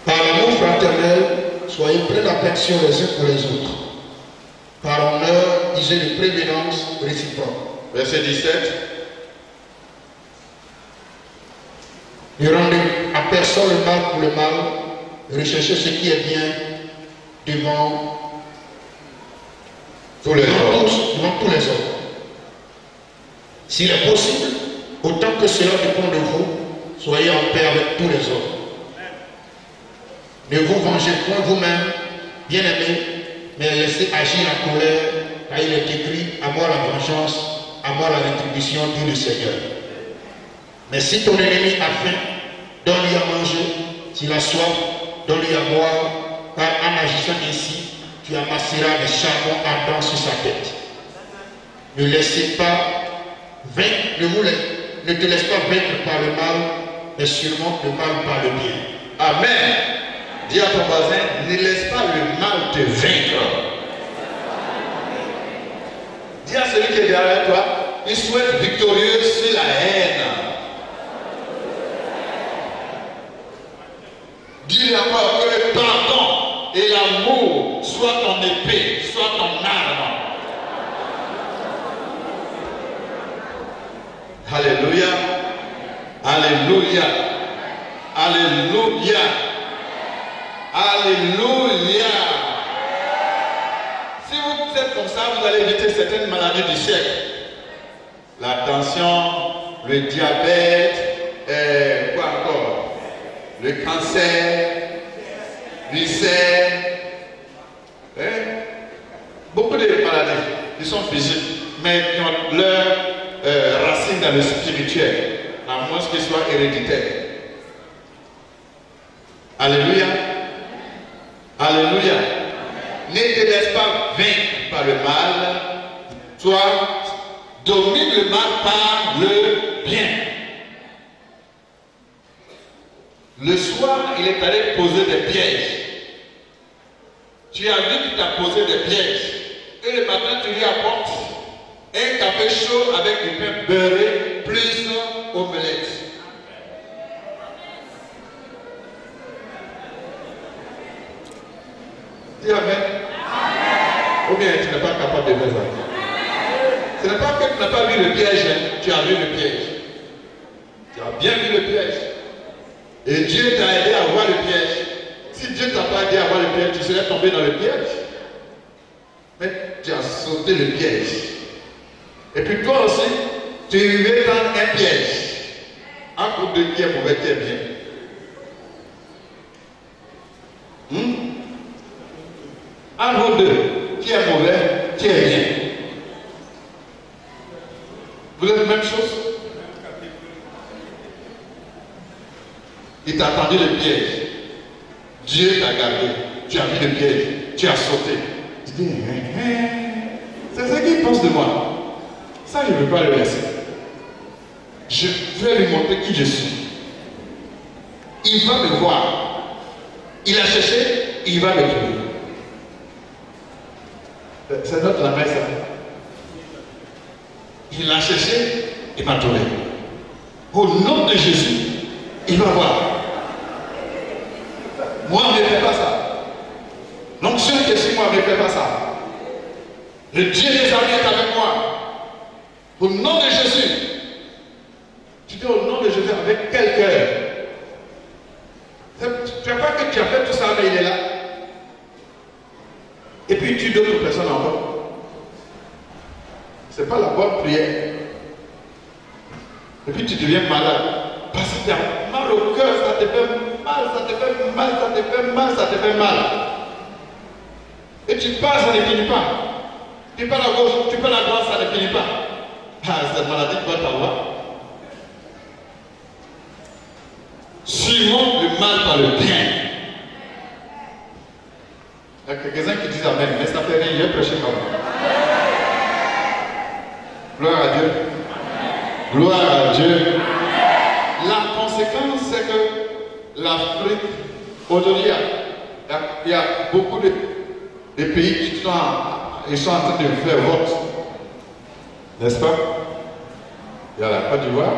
Par l'amour fraternel, soyez pleins d'affection les uns pour les autres. Par honneur, usez de prévenance réciproque. Verset 17. Ne rendez à personne le mal pour le mal, recherchez ce qui est bien devant tous les hommes. S'il est possible, autant que cela dépend de vous, soyez en paix avec tous les hommes. Ne vous vengez point vous-même, bien-aimés, mais laissez agir la colère, car il est écrit, à moi la vengeance, à moi la rétribution, dit le Seigneur. Mais si ton ennemi a faim, donne-lui à manger, s'il a soif, donne-lui à boire, car en agissant ainsi, tu amasseras des charbons ardents sur sa tête. Ne laissez pas ne te laisse pas vaincre par le mal, mais sûrement le mal par le bien. Amen. Dis à ton voisin, ne laisse pas le mal te vaincre. Dis à celui qui est derrière toi, il souhaite victorieux sur la haine. Dis-lui encore que le pardon et l'amour soient ton épée, soient ton arme. Alléluia. Alléluia. Alléluia. Alléluia. Si vous êtes comme ça, vous allez éviter certaines maladies du siècle. La tension, le diabète, quoi encore? Le cancer, l'ulcère, beaucoup de maladies qui sont physiques, mais qui ont leur racine dans le spirituel, à moins qu'ils soient héréditaires. Alléluia. Alléluia. Ne te laisse pas vaincre par le mal. Toi, domine le mal par le bien. Le soir, il est allé poser des pièges. Tu as vu qu'il t'a posé des pièges. Et le matin, tu lui apportes un café chaud avec du pain beurré plus omelette. Dis Amen. Ou bien tu n'es pas capable de faire ça. Ce n'est pas que tu n'as pas vu le piège, hein. Tu as vu le piège. Tu as bien vu le piège. Et Dieu t'a aidé à voir le piège. Si Dieu ne t'a pas aidé à voir le piège, tu serais tombé dans le piège. Mais tu as sauté le piège. Et puis toi aussi, tu es arrivé dans un piège. Un groupe de qui est mauvais, qui est bien. Entre vous deux, qui est mauvais, qui est bien? Vous êtes la même chose? Il t'a tendu le piège. Dieu t'a gardé. Tu as mis le piège. Tu as sauté. Tu dis, c'est ce qu'il pense de moi. Ça, je ne veux pas le laisser. Je vais lui montrer qui je suis. Il va me voir. Il a cherché, il va me trouver. C'est notre la main, ça. Il a cherché, il m'a trouvé. Au nom de Jésus, il va voir. Moi, ne fais pas ça. L'onction qui est sur moi, ne fais pas ça. Le Dieu des armées est avec moi. Au nom de Jésus. Tu dis au nom de Jésus avec quel cœur? Tu n'as pas que tu as fait tout ça, mais il est là. Et puis tu d'autres personnes encore. Ce n'est pas la bonne prière. Et puis tu deviens malade. Parce que tu as mal au cœur, ça te fait mal, ça te fait mal, ça te fait mal, ça te fait mal. Et tu passes, ça ne finit pas. Tu parles à gauche, tu parles à droite, ça ne finit pas. Ah, cette maladie doit t'avoir. Suivons le mal par le bien. Il y a quelques-uns qui disent Amen, mais ça fait rien, il est prêché comme moi. Gloire à Dieu. Gloire à Dieu. La conséquence, c'est que l'Afrique, aujourd'hui, il y a beaucoup de pays qui sont en train de faire vote. N'est-ce pas? Il y a la Côte d'Ivoire,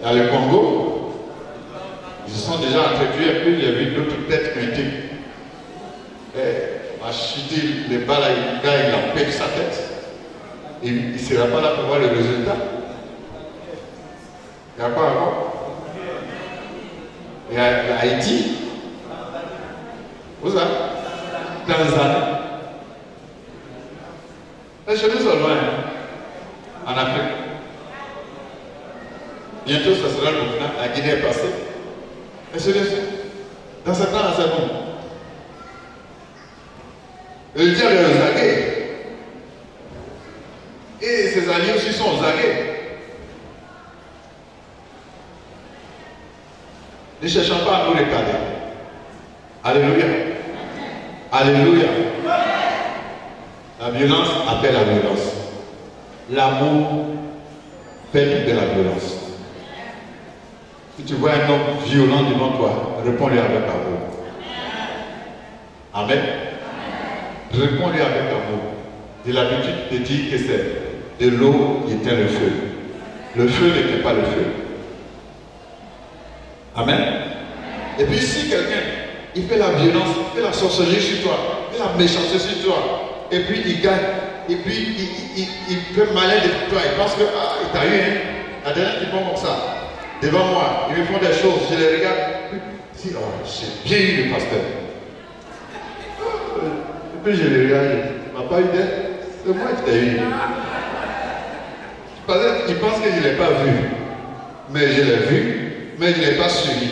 il y a le Congo. Ils se sont déjà introduits un peu, il y a eu d'autres têtes critiques. A chuté les balles, le gars il empêche sa tête. Et il ne sera pas là pour voir le résultat. Il y a quoi encore? Il y a Haïti. Où ça? Tanzanie. Les chez nous sont loin. En Afrique. Bientôt, ça sera le Burkina. La Guinée est passée. Et c'est dans ce temps-là, c'est bon. Le diable est aux aguets. Et ses alliés aussi sont aux aguets. Ne cherchons pas à nous regarder. Alléluia. Alléluia. La violence appelle la violence. L'amour fait tomber la violence. Si tu vois un homme violent devant toi, réponds-lui avec amour. Amen. Réponds-lui avec amour. J'ai l'habitude de dire que c'est de l'eau qui éteint le feu. Le feu n'était pas le feu. Amen. Et puis si quelqu'un, il fait la violence, il fait la sorcellerie sur toi, il fait la méchanceté sur toi, et puis il gagne, et puis il fait malin de toi, il pense que, ah, il t'a eu, hein. La dernière qui font comme ça, devant moi, ils me font des choses, je les regarde, si, oh, j'ai bien eu le pasteur. Et puis je les regarde, il m'a pas eu d'aide, c'est moi qui t'ai eu. Parce qu'il pense que je ne l'ai pas vu, mais je l'ai vu, mais je ne l'ai pas suivi.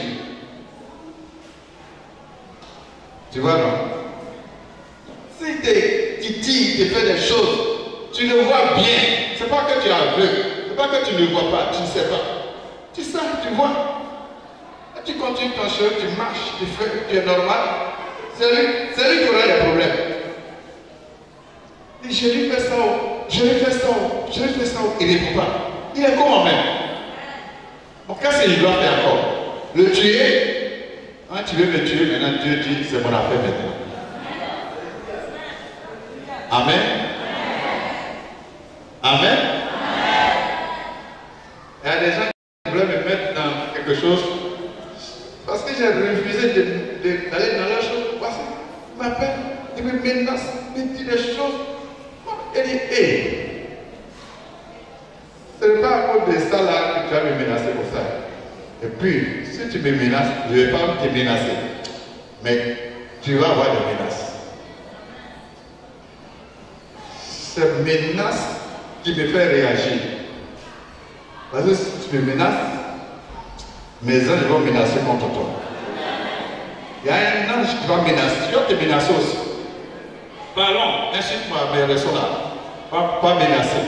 Tu vois, non? Si tu dis, tu fais des choses, tu le vois bien. Ce n'est pas que tu es aveugle, ce n'est pas que tu ne le vois pas, tu ne sais pas. Tu sais, tu vois. Et tu continues ton chemin, tu marches, tu fais, tu es normal. C'est lui qui aura des problèmes. Et je lui fais ça, je lui fais ça, je lui fais ça, il ne répond pas. Il est comment même? Donc qu'est-ce qu'il doit faire encore? Le tuer? Hein, tu veux me tuer, maintenant Dieu dit, c'est mon affaire maintenant. Amen. Amen. Il y a des gens qui voulaient me mettre dans quelque chose parce que j'ai refusé d'aller dans leur chose. Voici, il m'appelle, il me menace, il me dit des choses. Il dit, hé, ce n'est pas à cause de ça là que tu vas me menacer pour ça. Et puis, si tu me menaces, je ne vais pas te menacer. Mais tu vas avoir des menaces. C'est menace qui me fait réagir. Parce que si tu me menaces, mes anges vont menacer contre toi. Il y a un ange qui va menacer. Tu vas te menacer aussi. Parlons, insulte-moi, mais restons là. Pas menacer.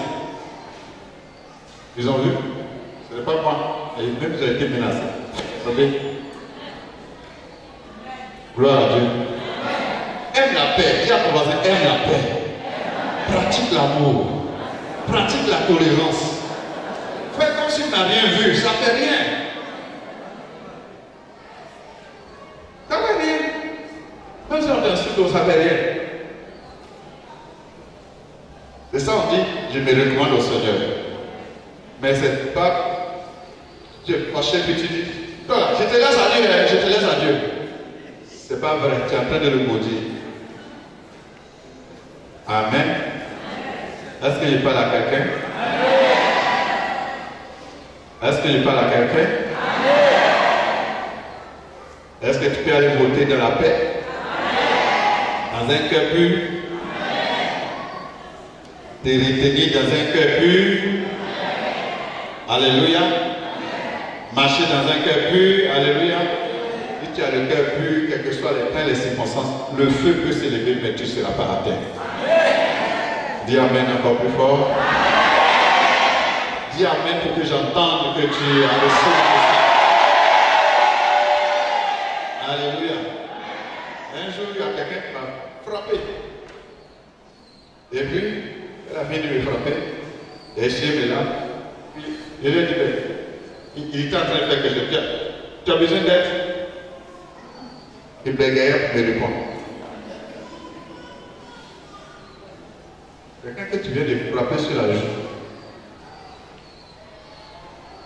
Ils ont vu? Ce n'est pas moi. Et même vous avez été menacé. Vous savez? Gloire à Dieu. Aime la paix. Dis à ton voisin, aime la paix. Pratique l'amour. Pratique la tolérance. Fais comme si tu n'as rien vu. Ça ne fait rien. Ça ne fait rien. Même si on t'insulte, ça ne fait rien. C'est ça on dit, je me recommande au Seigneur. Mais c'est pas, tu es fâché que tu dis, toi, je te laisse à Dieu, je te laisse à Dieu. C'est pas vrai, tu es en train de le maudire. Amen. Est-ce que je parle à quelqu'un? Est-ce que je parle à quelqu'un? Est-ce que tu peux aller voter dans la paix? Dans un cœur pur? Te retenir dans un cœur pur? Alléluia. Marcher dans un cœur pur? Alléluia. Si tu as le cœur pur, quelles que soient les temps et les circonstances, le feu peut s'élever, mais tu ne seras pas à terre. Dis Amen encore plus fort. Dis Amen pour que j'entende que tu as reçu. Alléluia. Un jour, il y a quelqu'un qui m'a frappé. Et puis, elle a fini de me frapper. Et je suis là. Puis, je lui ai dit, il était en train de faire quelque chose. Tu as besoin d'aide? Il bégayait pour me répondre. Quelqu'un que tu viens de frapper sur la joue.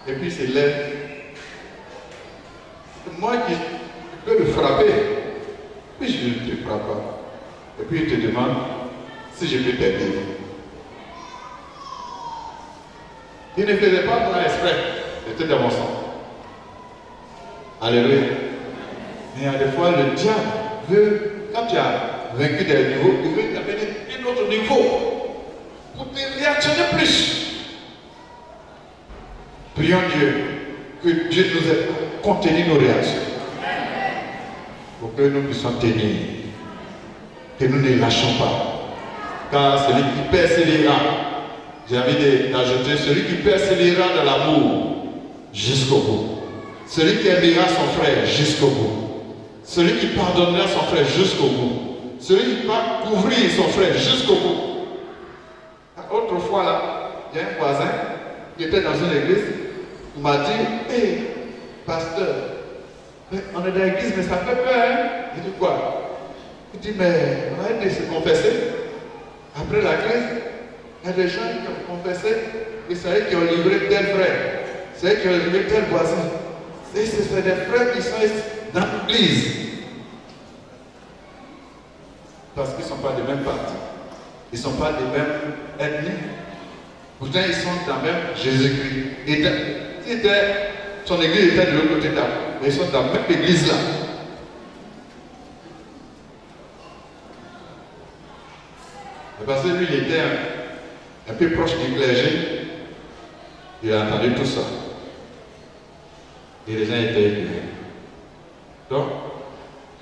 Et puis il se lève. Moi qui peux le frapper. Puis je ne te frappe pas. Et puis il te demande si je peux t'aider. Il ne faisait pas pour exprès. C'était dans mon sang. Alléluia. Mais il y a des fois, le diable veut, quand tu as vaincu des niveaux, il veut t'amener un autre niveau pour te réactionner plus. Prions Dieu que Dieu nous aide à contenir nos réactions pour que nous puissions tenir, que nous ne lâchons pas. Car celui qui persévérera, j'ai envie d'ajouter, celui qui persévérera dans l'amour jusqu'au bout, celui qui aimera son frère jusqu'au bout, celui qui pardonnera son frère jusqu'au bout, celui qui va couvrir son frère jusqu'au bout. Autrefois, là, il y a un voisin qui était dans une église, il m'a dit, hé, pasteur, on est dans l'église, mais ça fait peur, hein? Il dit quoi? Il dit, mais on va être se confesser. Après la crise, il y a des gens qui ont confessé, et c'est eux qui ont livré tel frère, c'est eux qui ont livré tel voisin. Et c'est des frères qui sont dans l'église. Parce qu'ils ne sont pas des mêmes partis. Ils ne sont pas des mêmes ethnies. Pourtant, ils sont dans le même Jésus-Christ. Son église était de l'autre côté là. Mais ils sont dans la même église là. Parce que lui, il était un peu proche du clergé. Il a entendu tout ça. Et les gens étaient éclairés. Donc,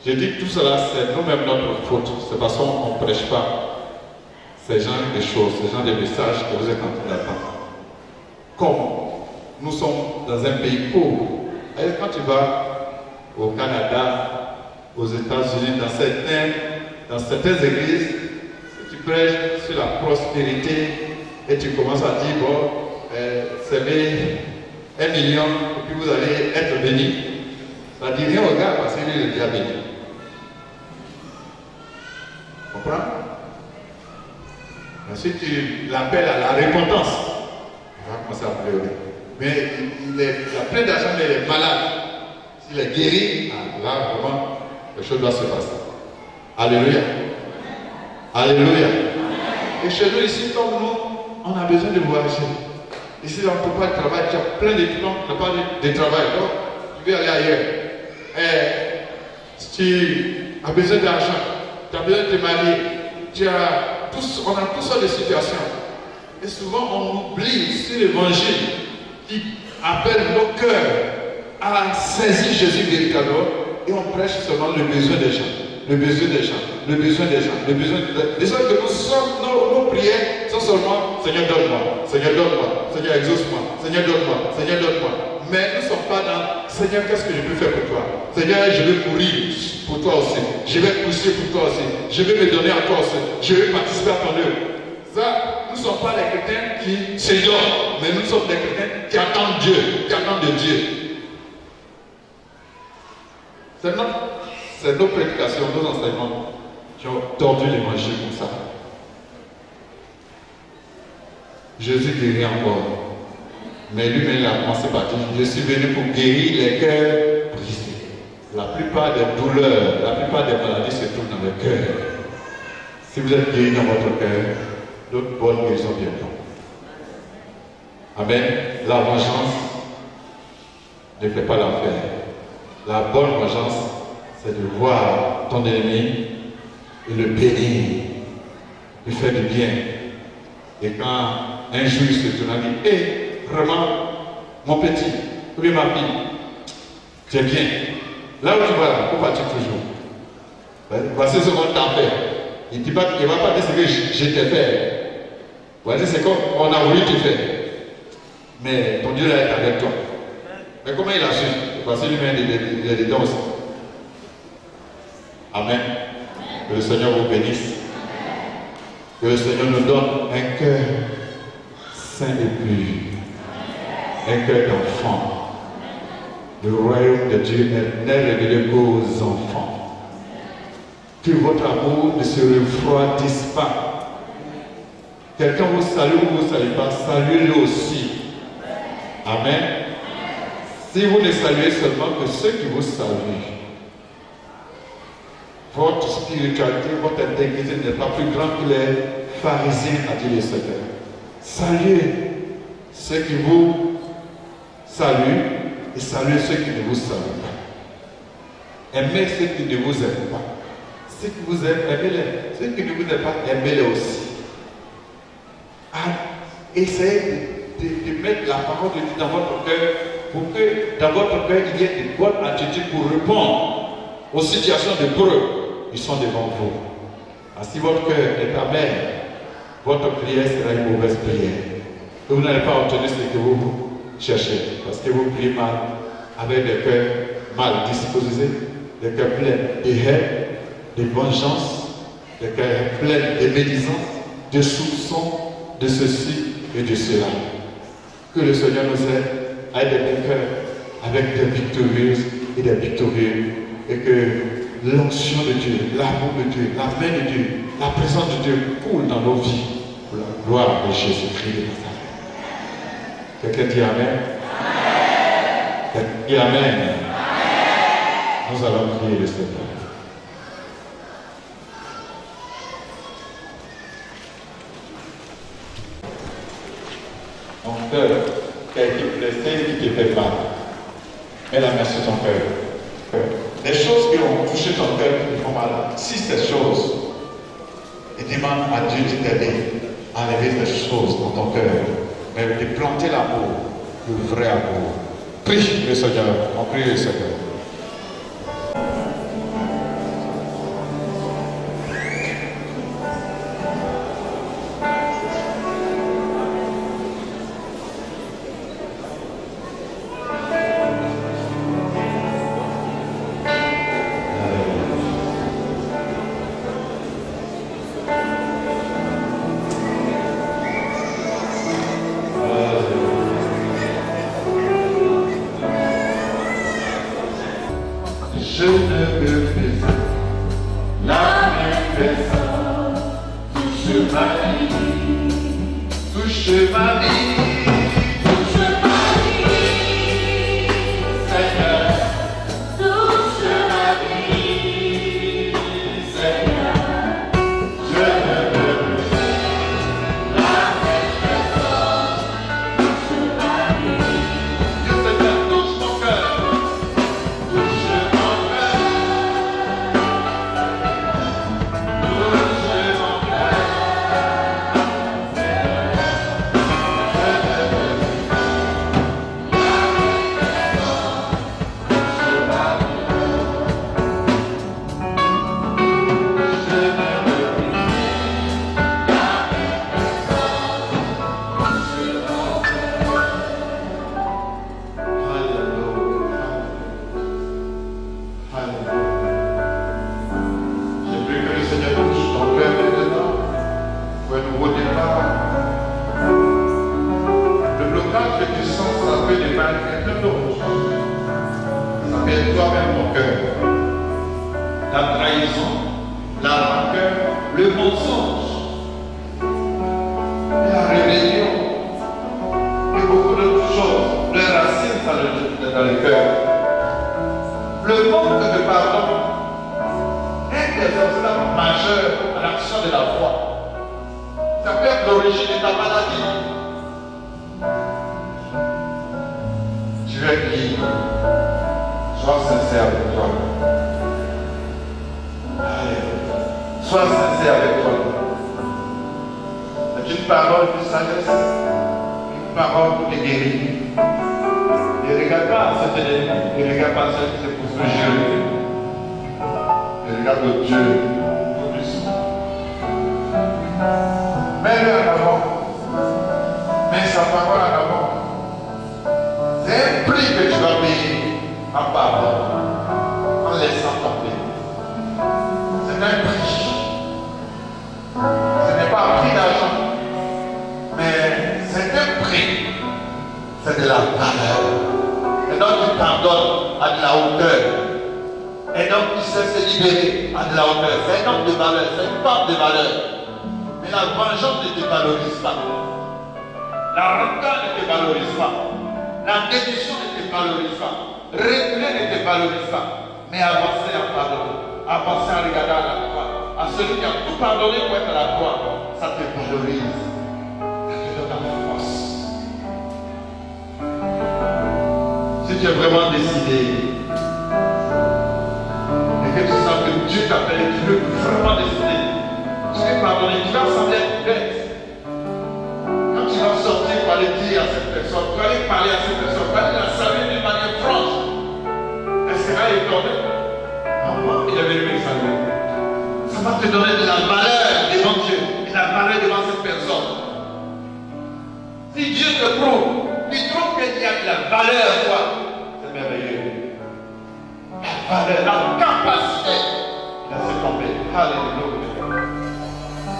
je dis que tout cela, c'est nous-mêmes notre faute. C'est parce qu'on ne prêche pas ces genres de choses, ces genres de messages que vous êtes en train d'attendre. Comme nous sommes dans un pays pauvre, et quand tu vas au Canada, aux États-Unis, dans certaines églises, si tu prêches sur la prospérité et tu commences à dire, bon, c'est 1 million, et puis vous allez être béni. Ça ne dit rien au gars parce qu'il est déjà béni. Tu comprends? Ensuite, tu l'appelles à la repentance. Il va commencer à pleurer. Mais il a plein d'argent, mais il est malade. S'il est guéri, là, vraiment, quelque chose doit se passer. Alléluia. Alléluia. Et chez nous, ici, comme nous, on a besoin de voyager. Ici, on ne peut pas travailler, tu as plein d'étudiants, tu n'as pas de travail, donc tu veux aller ailleurs. Et si tu as besoin d'argent, tu as besoin de te marier, on a toutes sortes de situations. Et souvent, on oublie sur l'évangile qui appelle nos cœurs à saisir Jésus véritablement. et on prêche seulement le besoin des gens. Le besoin des gens, le besoin des gens, le besoin des gens. Que nous sommes, nos prières sont seulement Seigneur donne-moi, Seigneur donne-moi, Seigneur exauce-moi, Seigneur donne-moi, Seigneur donne-moi. Mais nous ne sommes pas dans Seigneur, qu'est-ce que je peux faire pour toi? Seigneur, je vais courir pour toi aussi, je vais pousser pour toi aussi, je vais me donner à toi aussi, je vais participer à ton œuvre. Ça, nous ne sommes pas les chrétiens qui se donnent, mais nous sommes des chrétiens qui attendent Dieu, qui attendent de Dieu. C'est nos prédications, nos enseignements qui ont tordu l'évangile comme ça. Jésus guérit encore. Mais lui-même, il a commencé par dire, je suis venu pour guérir les cœurs brisés. La plupart des douleurs, la plupart des maladies se trouvent dans le cœur. Si vous êtes guéri dans votre cœur, d'autres bonnes guérisons viendront. Amen. La vengeance ne fait pas l'affaire. La bonne vengeance, c'est de voir ton ennemi et le bénir, lui faire du bien. Et quand un jour il se tourne et dit, hé, vraiment, mon petit, ou bien ma fille, tu es bien. Là où tu vas, là, où vas-tu toujours? Voici ce qu'on t'a fait. Il ne va pas dire ce que je t'ai fait. Voici ce qu'on a voulu te faire. Mais ton Dieu là est avec toi. Mais comment il a su? Voici lui-même, il est dedans aussi. Amen. Que le Seigneur vous bénisse. Que le Seigneur nous donne un cœur saint et pur. Un cœur d'enfant. Le royaume de Dieu n'est révélé qu'aux enfants. Que votre amour ne se refroidisse pas. Quelqu'un vous salue ou vous ne saluez pas, saluez-le aussi. Amen. Si vous ne saluez seulement que ceux qui vous saluent, votre spiritualité, votre intégrité n'est pas plus grande que les pharisiens, a dit le Seigneur. Saluez ceux qui vous saluent et saluez ceux qui ne vous saluent pas. Aimez ceux qui ne vous aiment pas. Ceux qui vous aiment, aimez-les. Ceux qui ne vous aiment pas, aimez-les aussi. Essayez de mettre la parole de Dieu dans votre cœur pour que dans votre cœur il y ait une bonne attitude pour répondre aux situations de preuve. Ils sont devant vous. Si votre cœur est amer, votre prière sera une mauvaise prière. Et vous n'allez pas obtenir ce que vous cherchez. Parce que vous priez mal, avec des cœurs mal disposés, des cœurs pleins de haine, de vengeance, des cœurs pleins de médisance, de soupçons, de ceci et de cela. Que le Seigneur nous aide à être des cœurs avec des victorieuses et des victorieux. Et que l'onction de Dieu, l'amour de Dieu, la main de Dieu, la présence de Dieu coule dans nos vies pour la gloire de Jésus-Christ de Nazareth. Quelqu'un dit Amen. Quelqu'un dit Amen. Nous allons prier le Seigneur. Ton cœur qui a été blessé, qui te fait mal, mets la main sur ton cœur. Les choses qui ont touché ton cœur, qui te font mal, si ces choses, et demande à Dieu de t'aider à enlever ces choses dans ton cœur, mais de planter l'amour, le vrai amour. Prie le Seigneur, on prie le Seigneur. le mensonge, la rébellion et beaucoup d'autres choses, les racines dans le cœur. Le manque de pardon est des obstacles majeurs à l'action de la foi. Ça peut être l'origine de ta maladie. Tu es libre. Sois sincère avec toi. Sois sincère avec toi. C'est une parole de sagesse, une parole pour te guérir. Ne regarde pas cet ennemi, ne regarde pas celle qui se pousse le jeu. Ne regarde le Dieu tout-puissant. Mets-le en avant. Mets sa parole en avant. C'est un prix que tu vas payer en pardon, en laissant tomber. C'est un prix. Ce n'est pas un prix d'argent, mais c'est un prix. C'est de la valeur. Et donc tu pardonnes à de la hauteur. Et donc tu sais se libérer à de la hauteur. C'est un homme de valeur, c'est une femme de valeur. Mais la vengeance ne te valorise pas. La rancœur ne te valorise pas. La démission ne te valorise pas. Reculer ne te valorise pas. Mais avancer en pardon. Avancer en regardant à la croix. À celui qui a tout pardonné pour être à la croix. Ça te valorise. Ça te donne la force. Si tu es vraiment décidé et que tu sens que Dieu t'appelle et tu veux vraiment décider, tu veux pardonner, tu vas sembler être bête. Quand tu vas sortir pour aller dire à cette personne, pour aller parler à cette personne, pour aller la saluer d'une manière franche, elle sera étonnée. Comment il est venu me saluer? Ça va te donner de la valeur devant Dieu, de la valeur devant cette personne. Si Dieu te prouve, tu trouves qu'il y a de la valeur à toi, c'est merveilleux. La valeur, la capacité de se tomber. Alléluia.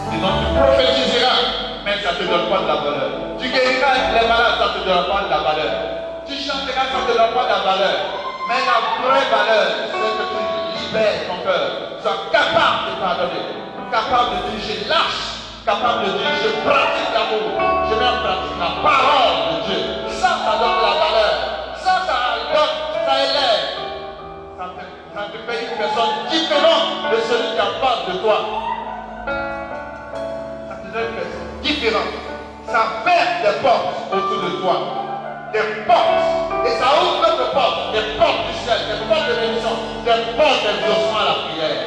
Sinon tu prophétiseras, mais ça ne te donne pas de la valeur. Tu guériras les malades, ça ne te donne pas de la valeur. Tu chanteras, ça ne te donne pas de la valeur. Mais la vraie valeur, c'est que tu libères ton cœur. Tu sois capable de pardonner, capable de dire je lâche, capable de dire je pratique l'amour, je mets en pratique la parole de Dieu. Ça donne la valeur. Ça donne, ça élève. Ça te fait une personne différente de celui qui en face de toi. Ça te donne une personne différente. Ça ferme des portes autour de toi. Des portes. Et ça ouvre d'autres portes. Des portes du ciel, des portes de bénédiction, des portes d'exaucement à la prière.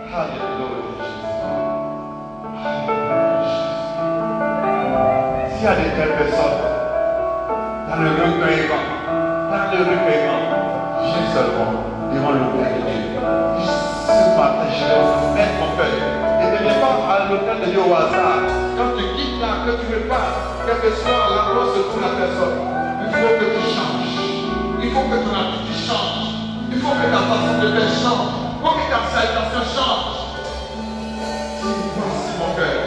Alléluia. S'il y a des telles personnes dans le recueillement, viens seulement devant le Père de Dieu. Ce matin, je vais mettre mon cœur. Et ne viens pas à l'hôtel de Dieu au hasard. Quand tu quittes là, que tu veux pas, quelle que soit l'endroit où se trouve la personne, il faut que tu changes. Il faut que ton attitude change. Il faut que ta façon de faire change. Il faut que ta salutation change. Voici mon cœur.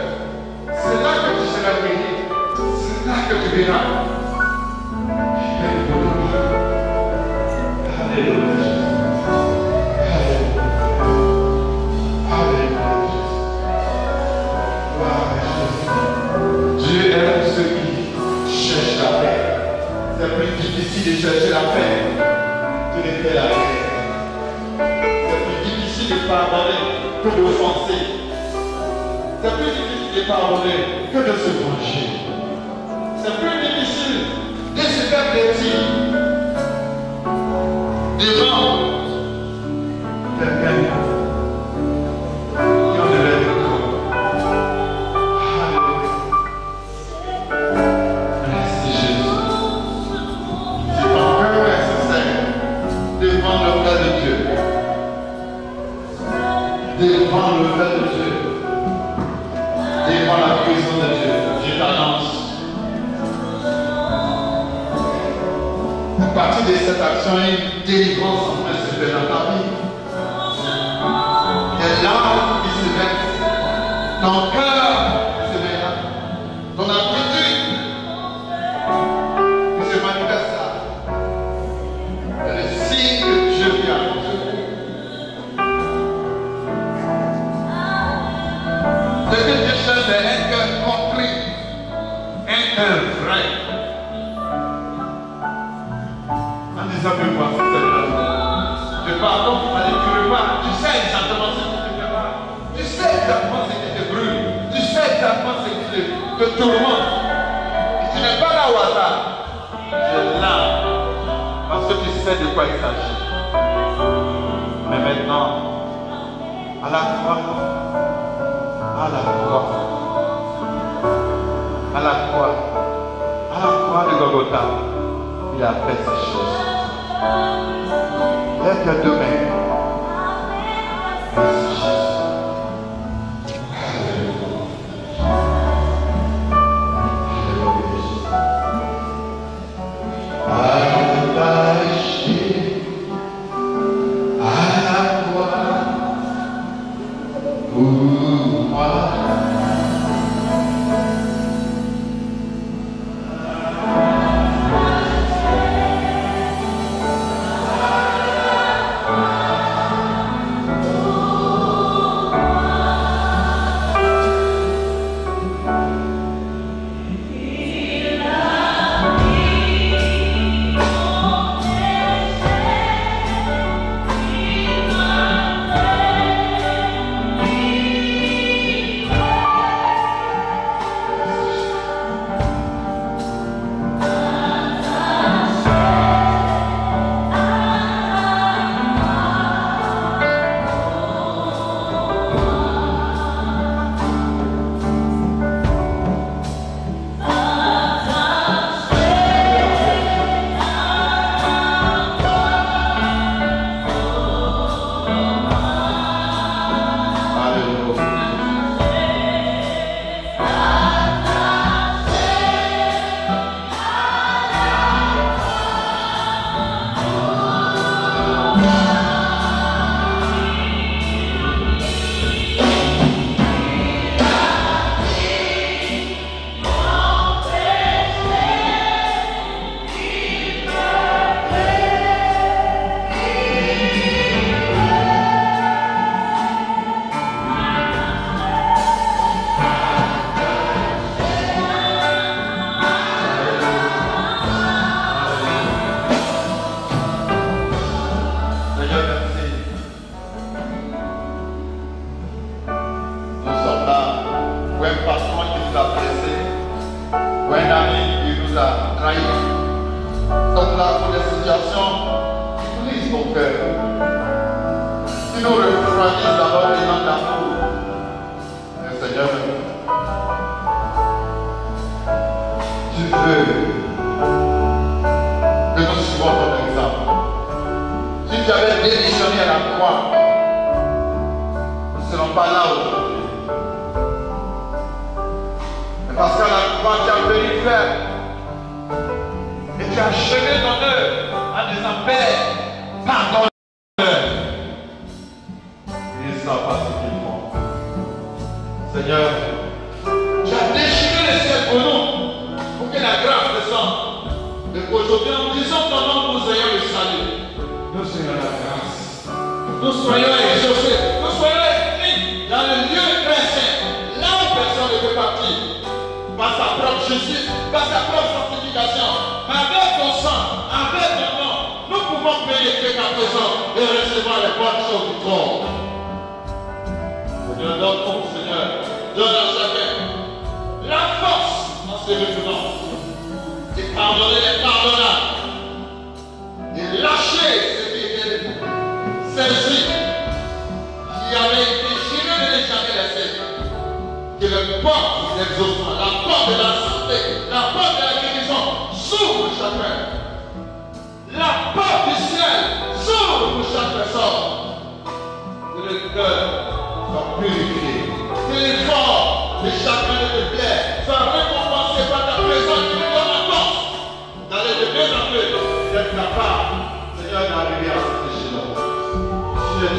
C'est là que tu seras béni. C'est là que tu verras. Alléluia. Dieu aime ceux qui cherchent la paix. C'est plus difficile de chercher la paix que de faire la guerre. C'est plus difficile de pardonner que d'offenser. C'est plus difficile de pardonner que de se venger. C'est plus difficile de se faire plaisir devant quelqu'un qui en élève le corps. Merci Jésus. Si ton cœur est sincère devant le Père de Dieu, devant le Père de Dieu, devant la présence de Dieu, je t'annonce. À partir de cette action, une délivrance en train de se faire dans ta vie. Des larmes qui se versent, ton cœur qui se verra, ton attitude qui se manifeste là. C'est le signe que Dieu vient à ton secours. règne. En disant que moi, c'est je pardon, allez, tu repars. Tu sais exactement ce qui te fait mal. Tu sais exactement ce qui te brûle. Tu sais exactement ce qui te tourmente. Et tu n'es pas là au hasard. Tu es là parce que tu sais de quoi il s'agit. Mais maintenant, à la croix, de Golgotha, il a fait ces choses. Lève tes deux mains.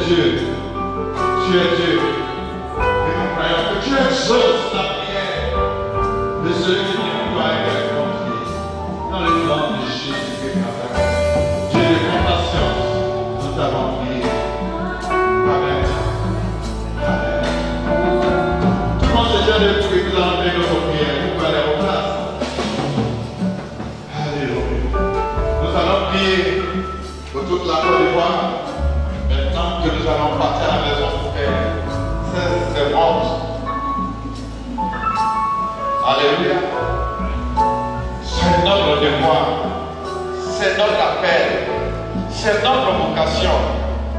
Merci Jésus. toute la Côte d'Ivoire. Maintenant que nous allons partir à la maison pour faire 16 démons. Alléluia. C'est notre devoir. C'est notre appel. C'est notre vocation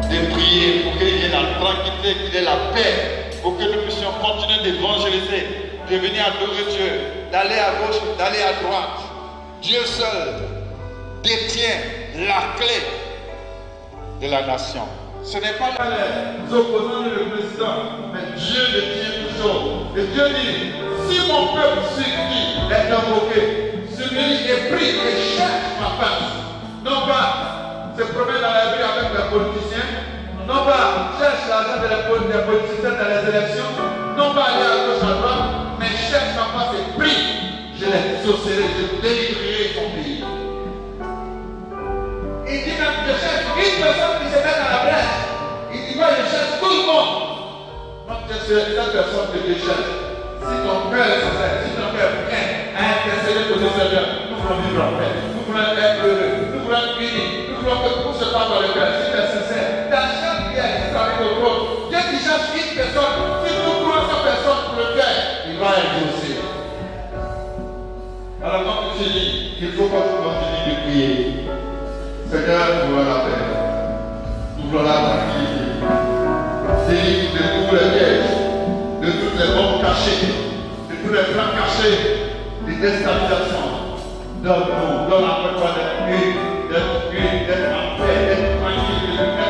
de prier pour qu'il y ait la tranquillité, qu'il y ait la paix, pour que nous puissions continuer d'évangéliser, de venir adorer Dieu, d'aller à gauche, d'aller à droite. Dieu seul détient la clé de la nation. Ce n'est pas les opposants et le président, mais Dieu détient tout chose. Et Dieu dit, si mon peuple qui est invoqué, celui est pris et cherche ma face, non pas se promène dans la rue avec les politiciens, non pas cherche l'argent des politiciens dans les élections, non pas aller à gauche à droite, mais cherche ma face et prie. Je les saucerai, je délivrerai son pays. Il dit même que je cherche une personne qui se met dans la brèche. Il dit moi je cherche tout le monde. Donc c'est cette personne que je cherche. Si ton cœur est sincère, si ton cœur est prêt à intercéder pour le Seigneur, nous voulons vivre en paix, nous voulons être heureux, nous voulons être unis, nous voulons que tout se passe dans le cœur. Si tu es sincère, dans chaque prière qui s'arrive au trône, Dieu qui cherche une personne, si nous voulons cette personne pour le cœur, il va exaucer. Alors quand tu dis qu'il faut pas continuer de prier, Seigneur, nous voulons la paix, nous voulons la tranquillité, délivre de tous les pièges, de toutes les bombes cachées, de tous les plans cachés, de déstabilisation. Donne-nous, donne à toi d'être en paix, d'être tranquille, d'être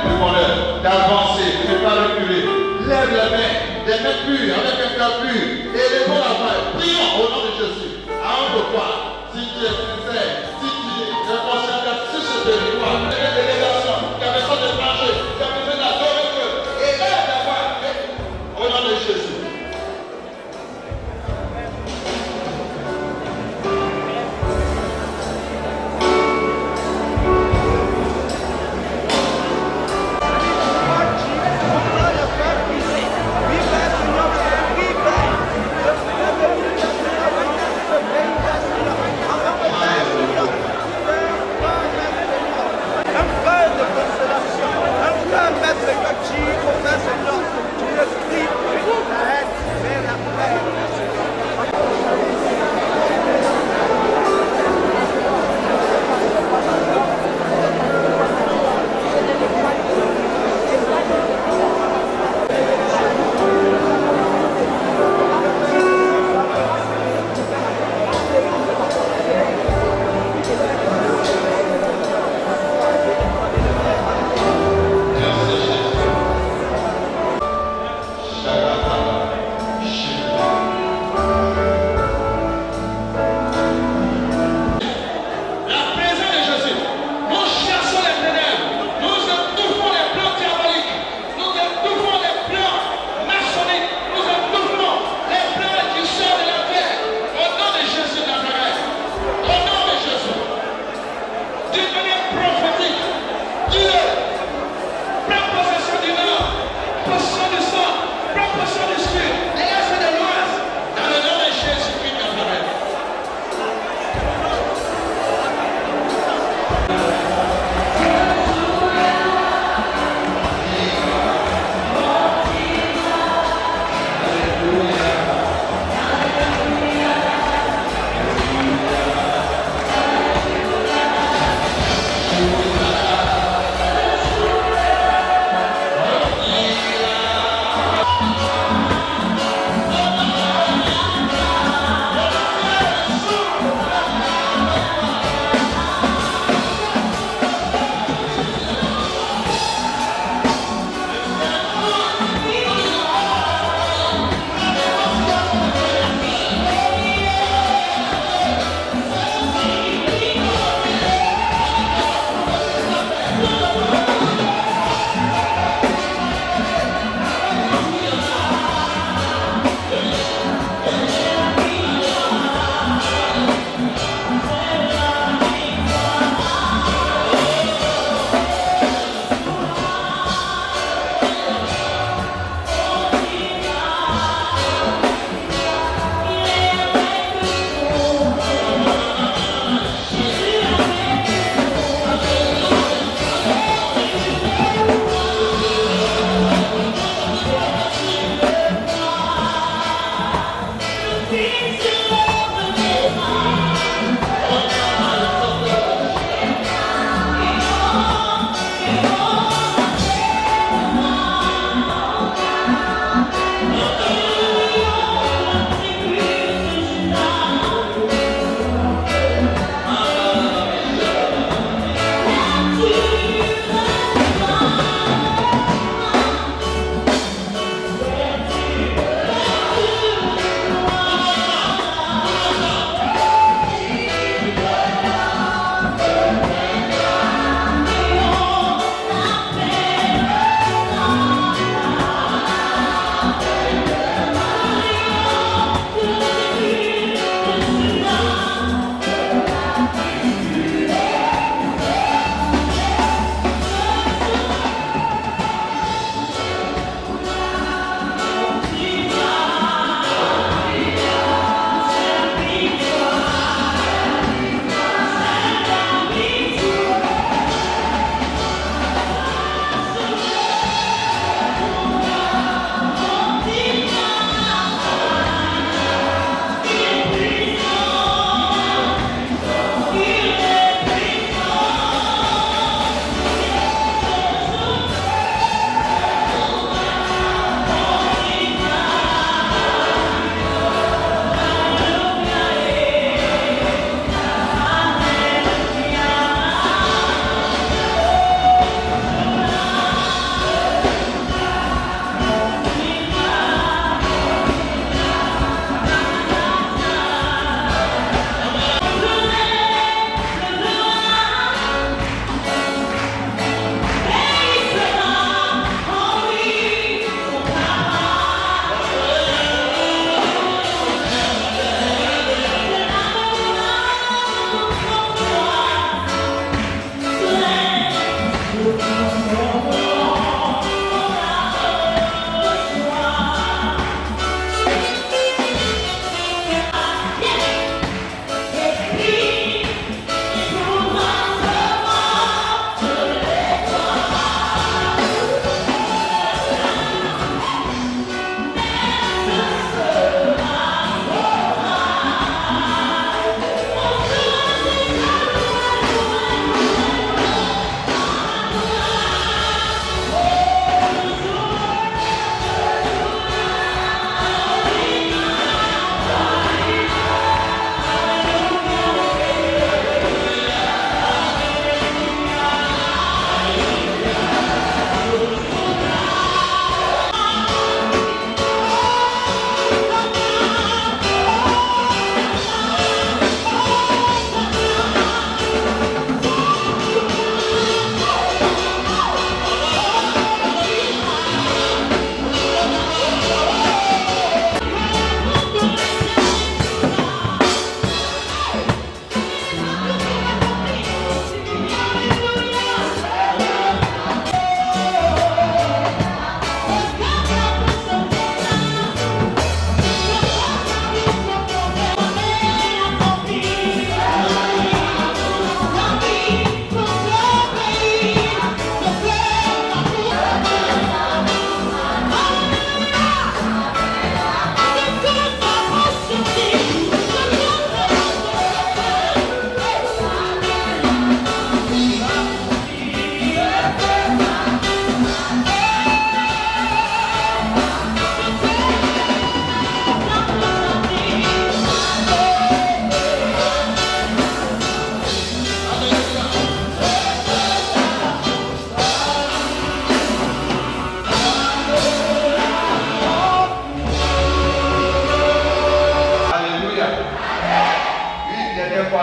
de bonheur, d'avancer, de ne pas reculer. Lève les mains pures, avec un cœur pur, et lève la main. Prions au nom de Jésus. À un de toi, si tu es sincère, si tu es conscient que sur ce territoire, il y a des délégations, il y a besoin d'étrangers, il y a besoin d'adorer Dieu, et lève la main au nom de Jésus.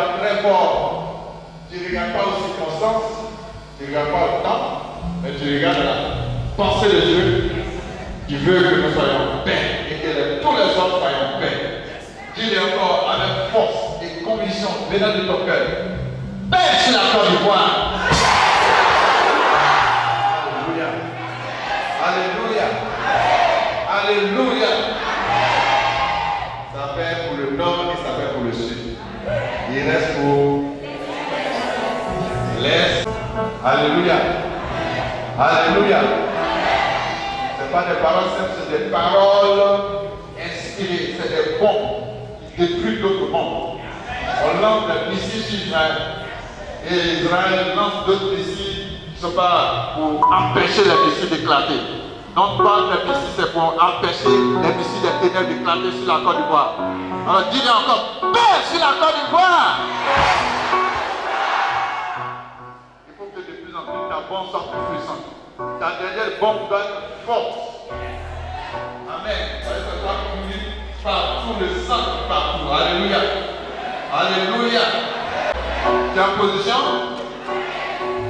regardes très fort. Tu ne regardes pas aux circonstances, tu ne regardes pas au temps, mais tu regardes la pensée de Dieu. Tu veux que nous soyons en paix et que tous les hommes soient en paix. Dis-le encore avec force et conviction venant de ton cœur. Paix sur la Côte d'Ivoire. Alléluia. Alléluia. Ça fait pour le nord et ça fait pour le sud. Il reste pour l'est. Alléluia. Alléluia. Ce n'est pas des paroles simples, c'est des paroles inspirées. C'est des bombes qui détruisent d'autres bombes. On lance des missiles sur Israël. Et Israël lance d'autres missiles qui ne sont pas pour empêcher les missiles d'éclater. Non pas les missiles, c'est pour empêcher les missiles des ténèbres d'éclater sur la Côte d'Ivoire. Alors dis-le encore, paix sur la Côte d'Ivoire. Il faut que de plus en plus ta bombe soit plus puissante. Ta dernière bombe donne force. Amen. Ça va courir partout, le sang partout. Alléluia. Alléluia. Tu es en position?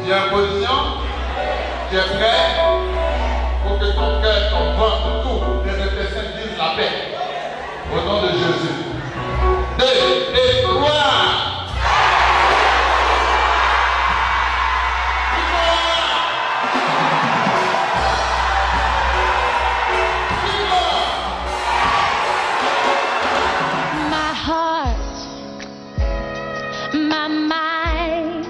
Tu es en position? Tu es prêt? Pour que ton cœur, ton ventre, tout, les intestins disent la paix. Au nom de Jésus. 2 et 3. My heart, my mind,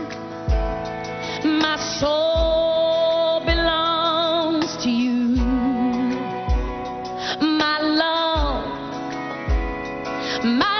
my soul belongs to you. My love, my